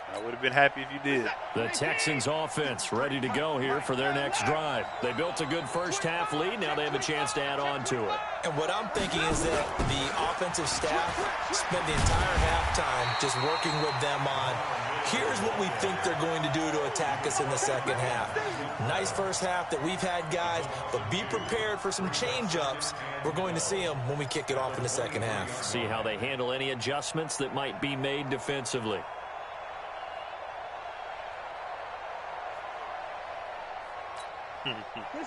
I would have been happy if you did. The Texans offense ready to go here for their next drive. They built a good first half lead. Now they have a chance to add on to it. And what I'm thinking is that the offensive staff spent the entire halftime just working with them on, here's what we think they're going to do to attack us in the second half. Nice first half that we've had, guys, but be prepared for some change-ups. We're going to see them when we kick it off in the second half. See how they handle any adjustments that might be made defensively.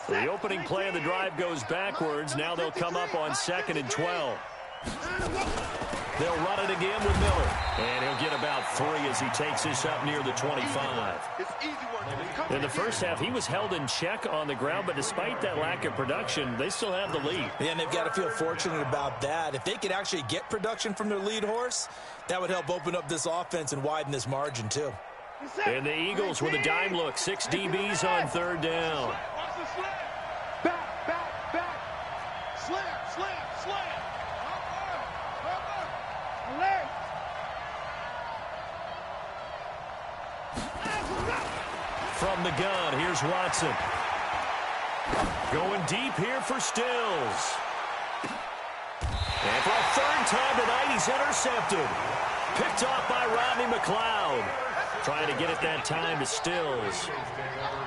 The opening play of the drive goes backwards. Now they'll come up on 2nd and 12. They'll run it again with Miller. And he'll get about 3 as he takes this up near the 25. In the first half, he was held in check on the ground, but despite that lack of production, they still have the lead. Yeah, and they've got to feel fortunate about that. If they could actually get production from their lead horse, that would help open up this offense and widen this margin, too. And the Eagles with a dime look. 6 DBs on 3rd down. Back. Slam. From the gun, here's Watson. Going deep here for Stills. And for a 3rd time tonight, he's intercepted. Picked off by Rodney McLeod. Trying to get it that time to Stills.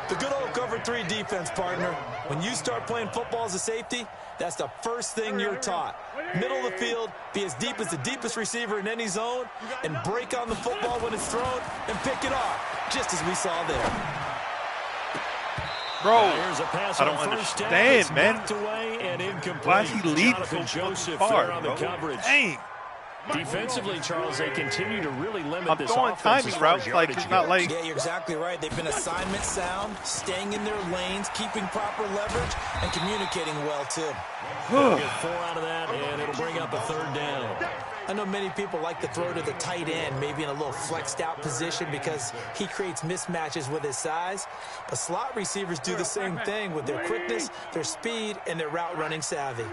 The good old cover 3 defense, partner. When you start playing football as a safety, that's the first thing you're taught. Middle of the field, be as deep as the deepest receiver in any zone, and break on the football when it's thrown and pick it off, just as we saw there. Bro, here's a pass I don't on first down. understand, man. Away and incomplete. Why is he leading Jonathan so Joseph far, there on bro? the coverage. Dang. Defensively, Charles, they continue to really limit I'm this throwing offense. timing routes like it's not like... Yeah, you're exactly right. They've been assignment sound, staying in their lanes, keeping proper leverage, and communicating well, too. Get 4 out of that, and it'll bring up a 3rd down. I know many people like to throw to the tight end, maybe in a little flexed out position because he creates mismatches with his size. But slot receivers do the same thing with their quickness, their speed, and their route running savvy.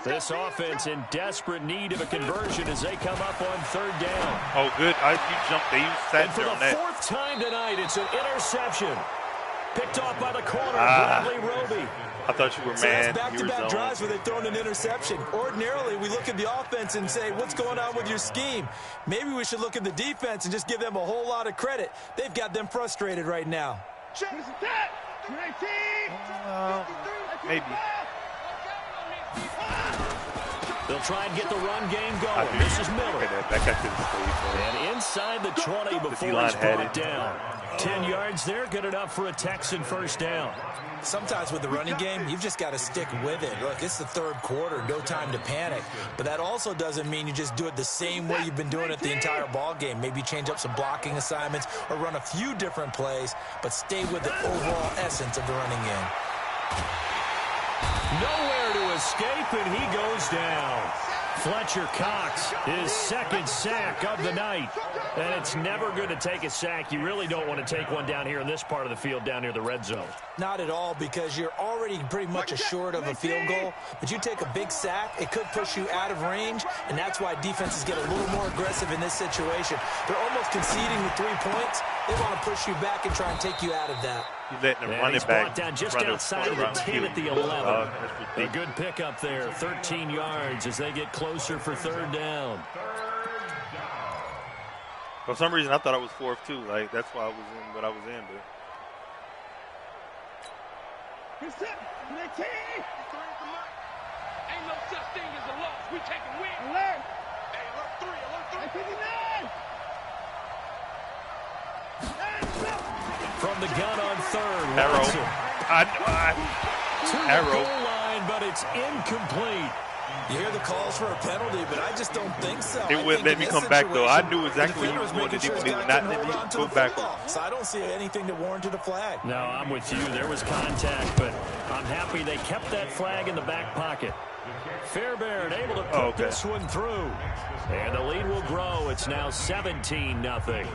This offense in desperate need of a conversion as they come up on 3rd down. Oh, good. You jumped. They sat there on that. And for the 4th time tonight, it's an interception. Picked off by the corner, Bradley Roby. I thought you were So mad. that's back-to-back drives where they've thrown an interception. Ordinarily, we look at the offense and say, what's going on with your scheme? Maybe we should look at the defense and just give them a whole lot of credit. They've got them frustrated right now. Maybe. They'll try and get the run game going. This is Miller. And inside the 20 before he's brought down. 10 yards there, good enough for a Texan first down. Sometimes with the running game, you've just got to stick with it. Look, it's the third quarter, no time to panic. But that also doesn't mean you just do it the same way you've been doing it the entire ball game. Maybe change up some blocking assignments or run a few different plays, but stay with the overall essence of the running game. Nowhere to escape, and he goes down. Fletcher Cox, his second sack of the night. And it's never good to take a sack. You really don't want to take one down here in this part of the field, down near the red zone. Not at all, because you're already pretty much assured of a field goal. But you take a big sack, it could push you out of range, and that's why defenses get a little more aggressive in this situation. They're almost conceding the 3 points. They want to push you back and try and take you out of that. He's letting him run he's it back. brought down just outside of the 10 at the 11. A good pickup there, 13 yards as they get closer for third down. For some reason, I thought I was fourth too. Like that's why I was in what I was in. But Ain't no such thing as a loss. We taking win. Alert! Hey, alert 3, alert 3. From the gun on third, Arrow. to the goal line, but it's incomplete. You hear the calls for a penalty, but I just don't think so. It wouldn't let me come back, though. I knew exactly what he was going to do. He would not let me go backwards. So I don't see anything that warranted a flag. No, I'm with you. There was contact, but I'm happy they kept that flag in the back pocket. Fairbairn able to put this one through. And the lead will grow. It's now 17-0.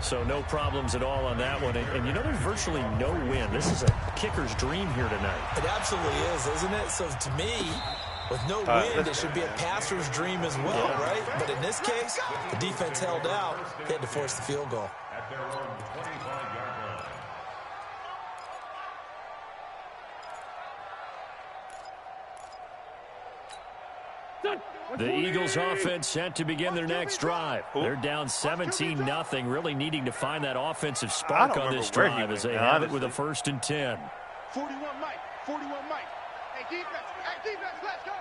So no problems at all on that one. And you know, there's virtually no win. This is a kicker's dream here tonight. It absolutely is, isn't it? So to me, with no win, it should be a passer's dream as well, right? But in this case, the defense held out. They had to force the field goal. At their own 25-yard line. The Eagles offense set to begin their next drive. They're down 17-0, really needing to find that offensive spark on this drive as they have it with a 1st and 10. 41 Mike, 41 Mike. Hey, defense, let's go.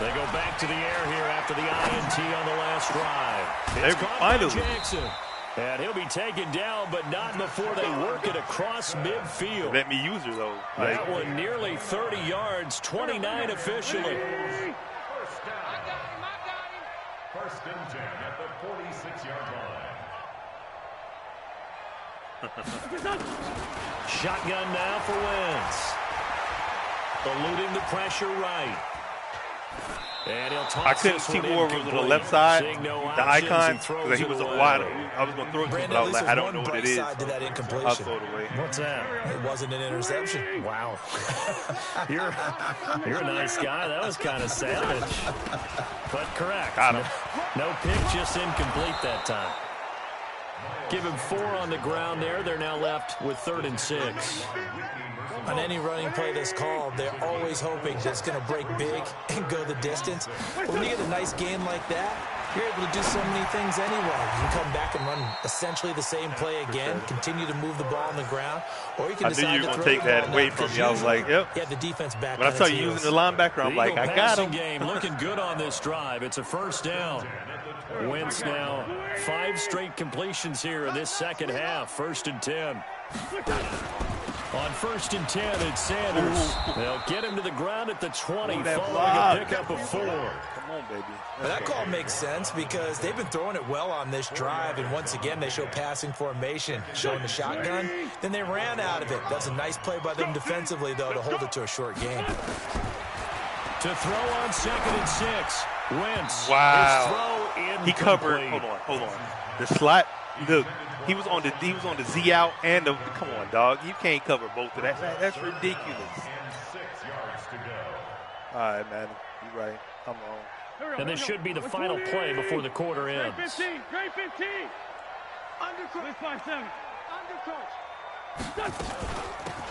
They go back to the air here after the INT on the last drive. It's caught by Jackson. And he'll be taken down, but not before they work it across midfield. Let me use her, though. That one nearly 30 yards, 29 officially. First down. First and 10 at the 46-yard line. Shotgun now for Wentz. Eluding the pressure right. And he'll toss I couldn't see Ward was on the left side, the icon, because he was wide. I was going to throw it to him, but I was like, I don't know what it is. To that incompletion. I'll throw it away. What's that? It wasn't an interception. Wow. You're a nice guy. That was kind of savage. But correct. Got him. No pick, just incomplete that time. Give him 4 on the ground there. They're now left with 3rd and 6. On any running play that's called, they're always hoping that it's going to break big and go the distance. But when you get a nice game like that, you're able to do so many things anyway. You can come back and run essentially the same play again, continue to move the ball on the ground, or you can decide to throw take that away from me. I was like, yep. You have the defense back. When I saw you using the linebacker, I'm like, I got him. Game looking good on this drive. It's a first down. Wentz now 5 straight completions here in this second half. 1st and 10. On 1st and 10, it's Sanders. They'll get him to the ground at the 20, following a pickup of 4. Come on, baby. Well, that call makes sense because they've been throwing it well on this drive, and once again, they show passing formation, showing the shotgun. Then they ran out of it. That's a nice play by them defensively, though, to hold it to a short game. To throw on 2nd and 6. Wentz. Wow. His throw He covered. Hold on. The slot. Look, he was on the Z out and the. Come on, dog. You can't cover both of that. That's ridiculous. And 6 yards to go. All right, man. You're right. I'm wrong. And this should be the final play before the quarter ends. Grade 15. Undercoach. 5-7. Undercoach.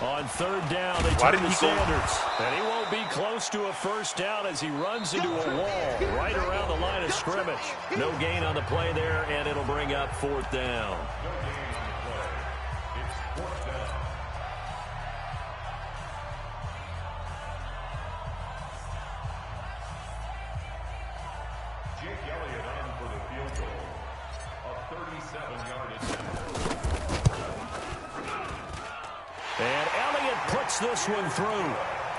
On third down, they turn to Sanders. And he won't be close to a first down as he runs into a wall right around the line of scrimmage. No gain on the play there, and it'll bring up fourth down. Jake Elliott on for the field goal. A 37-yard attempt. And Elliott puts this one through.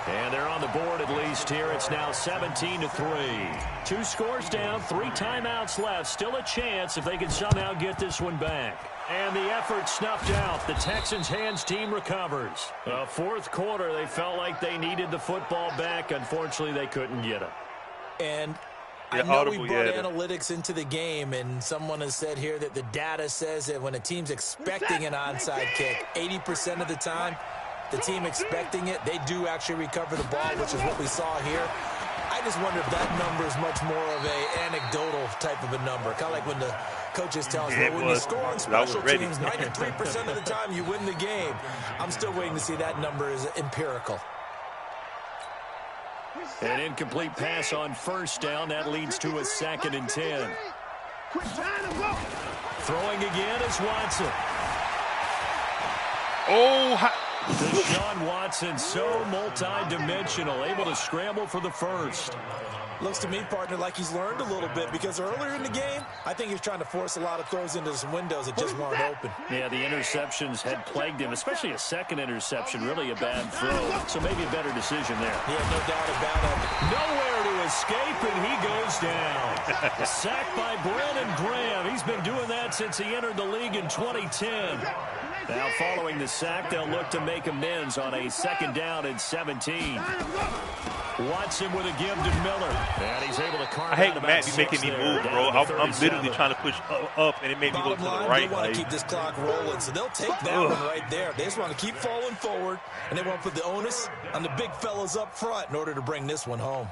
And they're on the board at least here. It's now 17-3. 2 scores down, 3 timeouts left. Still a chance if they can somehow get this one back. And the effort snuffed out. The Texans' hands team recovers. Fourth quarter, they felt like they needed the football back. Unfortunately, they couldn't get it. And I know we brought analytics into the game, and someone has said here that the data says that when a team's expecting an onside kick, 80% of the time, the team expecting it, they do actually recover the ball, which is what we saw here. I just wonder if that number is much more of a anecdotal type of a number, kind of like when the coaches tell us that when you score on special teams, 93% of the time you win the game. I'm still waiting to see that number is empirical. An incomplete pass on first down. That leads to a 2nd and 10. Throwing again is Watson. Deshaun Watson, so multi-dimensional, able to scramble for the first. Looks to me, partner, like he's learned a little bit, because earlier in the game, I think he was trying to force a lot of throws into some windows that just weren't open. Yeah, the interceptions had plagued him, especially a second interception, really a bad throw. So maybe a better decision there. Yeah, no doubt about it. Nowhere to escape, and he goes down. Sacked by Brandon Graham. He's been doing that since he entered the league in 2010. Now following the sack, they'll look to make amends on a 2nd down and 17. Watson with a give to Miller. And he's able to carve I hate out when Matt be making me move, bro. I'm literally trying to push up, and it made me go to the right. They want to keep this clock rolling, so they'll take that one right there. They just want to keep falling forward, and they want to put the onus on the big fellas up front in order to bring this one home.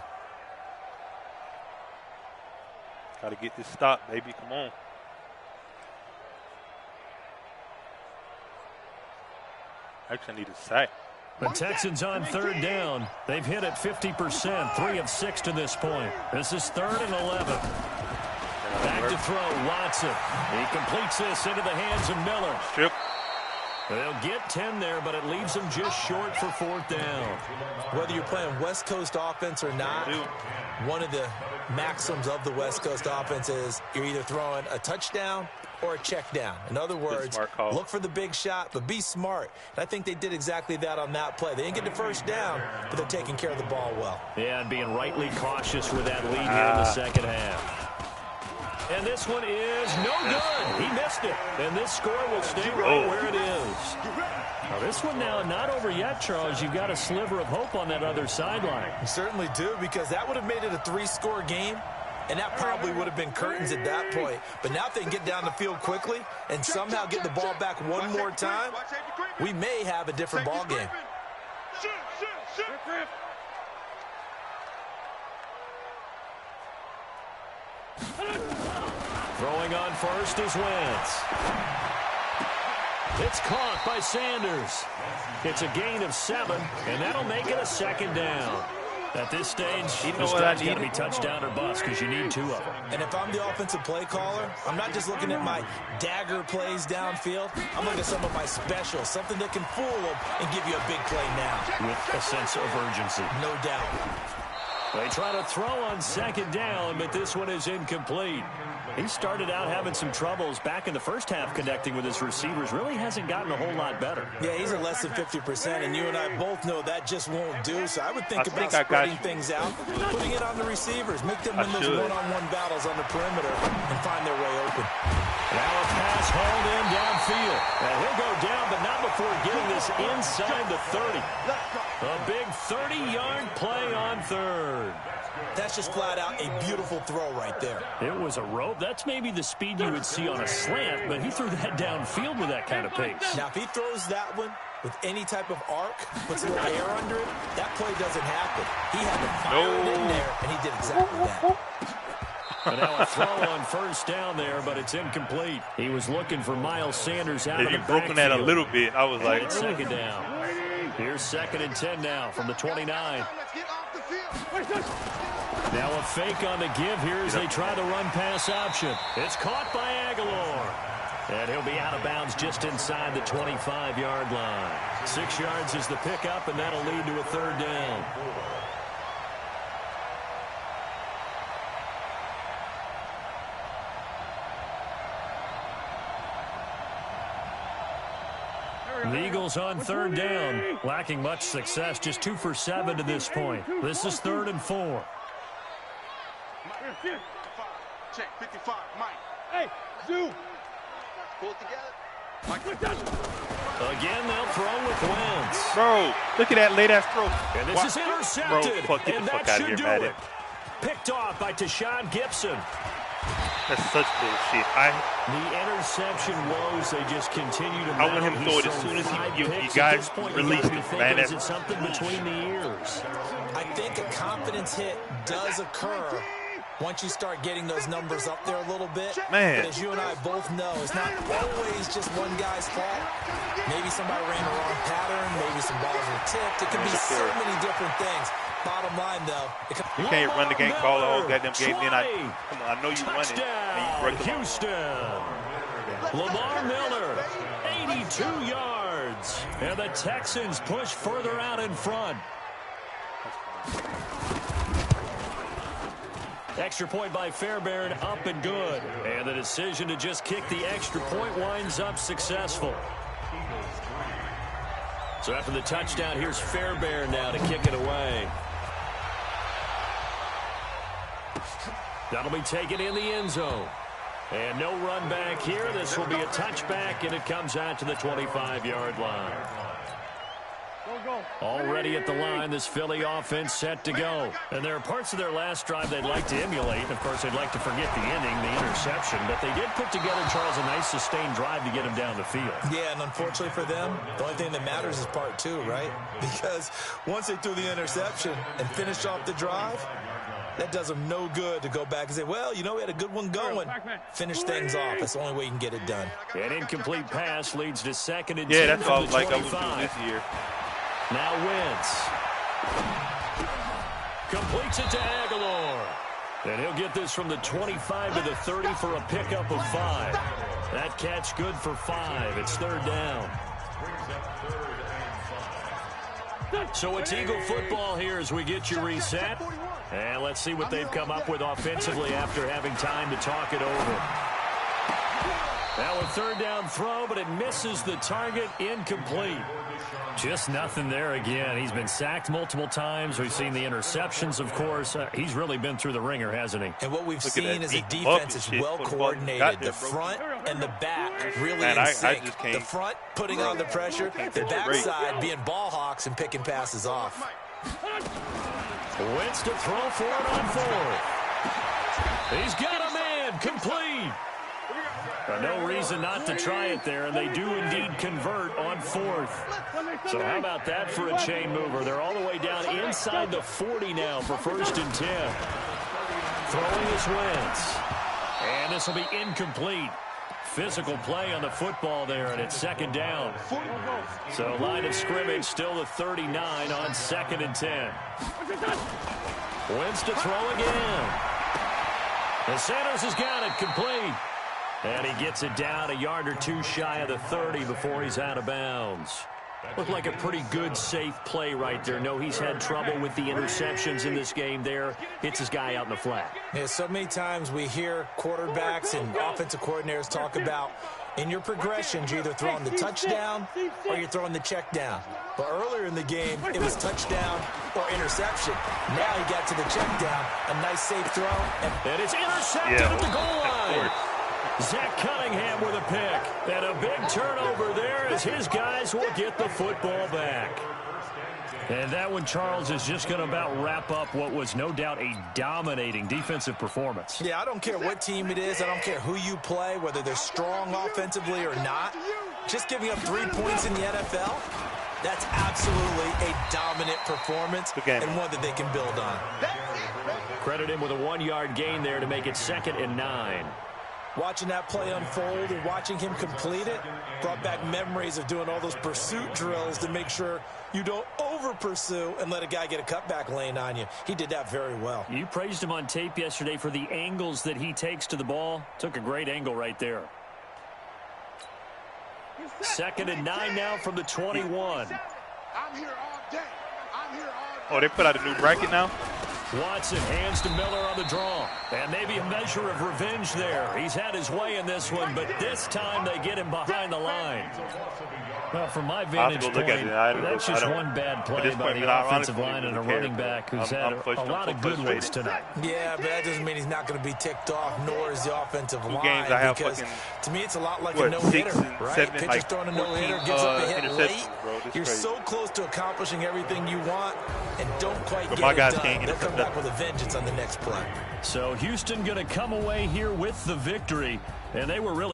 Got to get this stop, baby. Come on. Actually, I need a sack. The Texans on 3rd down. They've hit it 50%, 3 of 6 to this point. This is 3rd and 11. Back to throw, Watson. He completes this into the hands of Miller. Strip. They'll get 10 there, but it leaves them just short for 4th down. Whether you're playing West Coast offense or not, one of the maxims of the West Coast offense is you're either throwing a touchdown or a check down. In other words, look for the big shot, but be smart. And I think they did exactly that on that play. They didn't get the first down, but they're taking care of the ball well. Yeah, and being rightly cautious with that lead here in the second half. And this one is no good. He missed it. And this score will stay right where it is. Now this one now not over yet, Charles. You've got a sliver of hope on that other sideline. You certainly do, because that would have made it a 3-score game. And that probably would have been curtains at that point. But now if they can get down the field quickly and somehow get the ball back one more time, we may have a different ball game. Throwing on first is Wentz. It's caught by Sanders. It's a gain of 7, and that'll make it a 2nd down. At this stage, this drive's got to be touchdown or bust, because you need 2 of them. And if I'm the offensive play caller, I'm not just looking at my dagger plays downfield. I'm looking at some of my specials, something that can fool them and give you a big play now. With a sense of urgency. No doubt. They try to throw on 2nd down, but this one is incomplete. He started out having some troubles back in the first half connecting with his receivers. Really hasn't gotten a whole lot better. Yeah, he's at less than 50%, and you and I both know that just won't do. So I would think about spreading things out, putting it on the receivers, make them win those one-on-one battles on the perimeter and find their way open. Now a pass hauled in downfield. And he'll go down, but not before getting this inside the 30. A big 30-yard play on 3rd. That's just flat out a beautiful throw right there. It was a rope. That's maybe the speed you would see on a slant, but he threw that downfield with that kind of pace. Now, if he throws that one with any type of arc, puts a little air under it, that play doesn't happen. He had to fire it in there, and he did exactly that. And now a throw on first down there, but it's incomplete. He was looking for Miles Sanders out of the backfield. If you've broken that a little bit, I was like, it's 2nd down. Here's 2nd and 10 now from the 29. Now a fake on the give here as they try the run-pass option. It's caught by Aguilar. And he'll be out of bounds just inside the 25-yard line. 6 yards is the pickup, and that'll lead to a 3rd down. The Eagles on 3rd down, lacking much success, just 2 for 7 to this point. This is 3rd and 4. Check, 55, Mike. Hey, Zoo. Pull it together. Again, they'll throw with Wentz. Bro, look at that late-ass throw. And this is intercepted. Bro, get and the fuck that out of should here, do Madden. it. Picked off by Tashawn Gibson. That's such bullshit. The interception woes, they just continue to I want him to throw it as soon as you guys release it, man. Is it something between the ears? I think a confidence hit does occur once you start getting those numbers up there a little bit. Man. But as you and I both know, it's not always just one guy's fault. Maybe somebody ran the wrong pattern. Maybe some balls were tipped. It could be so many different things. Bottom line, though, you can't run the game, call the whole goddamn game. Then come on, I know you run it. And you Houston. Lamar Miller, 82 yards. And the Texans push further out in front. Extra point by Fairbairn, up and good. And the decision to just kick the extra point winds up successful. So after the touchdown, here's Fairbairn now to kick it away. That'll be taken in the end zone. And no run back here. This will be a touchback, and it comes out to the 25-yard line. Already at the line, this Philly offense set to go. And there are parts of their last drive they'd like to emulate. And, of course, they'd like to forget the ending, the interception. But they did put together, Charles, a nice sustained drive to get him down the field. Yeah, and unfortunately for them, the only thing that matters is part 2, right? Because once they threw the interception and finished off the drive, that does them no good to go back and say, well, you know, we had a good one going. Finish things off. That's the only way you can get it done. An incomplete pass leads to 2nd and 10 yeah, that's from all the like 25. I was doing this year. Now Wentz. Completes it to Aguilar. And he'll get this from the 25 to the 30 for a pickup of 5. That catch good for 5. It's 3rd down. So it's Eagle football here as we get you reset. And let's see what they've come up with offensively after having time to talk it over. Now a 3rd down throw, but it misses the target, incomplete. Just nothing there again. He's been sacked multiple times. We've seen the interceptions, of course. He's really been through the ringer, hasn't he? And what we've seen is a defense that's well coordinated. The front and the back really in sync. The front putting on the pressure. The backside being ball hawks and picking passes off. Wentz to throw for it on 4th. He's got a man. Complete. No reason not to try it there, and they do indeed convert on 4th. So how about that for a chain mover? They're all the way down inside the 40 now for 1st and 10. Throwing is Wentz. And this will be incomplete. Physical play on the football there, and it's 2nd down. So line of scrimmage still the 39 on 2nd and 10. Wentz to throw again. And Sanders has got it complete. And he gets it down a yard or 2 shy of the 30 before he's out of bounds. Looked like a pretty good, safe play right there. No, he's had trouble with the interceptions in this game there. Hits his guy out in the flat. Yeah, so many times we hear quarterbacks and offensive coordinators talk about in your progressions, you're either throwing the touchdown or you're throwing the check down. But earlier in the game, it was touchdown or interception. Now he got to the check down, a nice safe throw. And it's intercepted at the goal line. Zach Cunningham with a pick. And a big turnover there as his guys will get the football back. And that one, Charles, is just going to about wrap up what was no doubt a dominating defensive performance. Yeah, I don't care what team it is. I don't care who you play, whether they're strong offensively or not. Just giving up 3 points in the NFL, that's absolutely a dominant performance and one that they can build on. Credit him with a 1-yard gain there to make it 2nd and 9. Watching that play unfold and watching him complete it brought back memories of doing all those pursuit drills to make sure you don't over-pursue and let a guy get a cutback lane on you. He did that very well. You praised him on tape yesterday for the angles that he takes to the ball. Took a great angle right there. 2nd and 9 now from the 21. I'm here all day. I'm here all day. Oh, they put out a new bracket now? Watson hands to Miller on the draw. And maybe a measure of revenge there. He's had his way in this one, but this time they get him behind the line. Well, from my vantage point, that's just one bad play by the offensive line and a running back who's had a lot of good ones tonight. Yeah, but that doesn't mean he's not going to be ticked off, nor is the offensive line. Games I have because fucking, to me, it's a lot like a no-hitter, right? Pitcher's throwing a no-hitter, gives up a hit late. You're so close to accomplishing everything you want and don't quite get it done. They'll come back with a vengeance on the next play. So Houston going to come away here with the victory, and they were really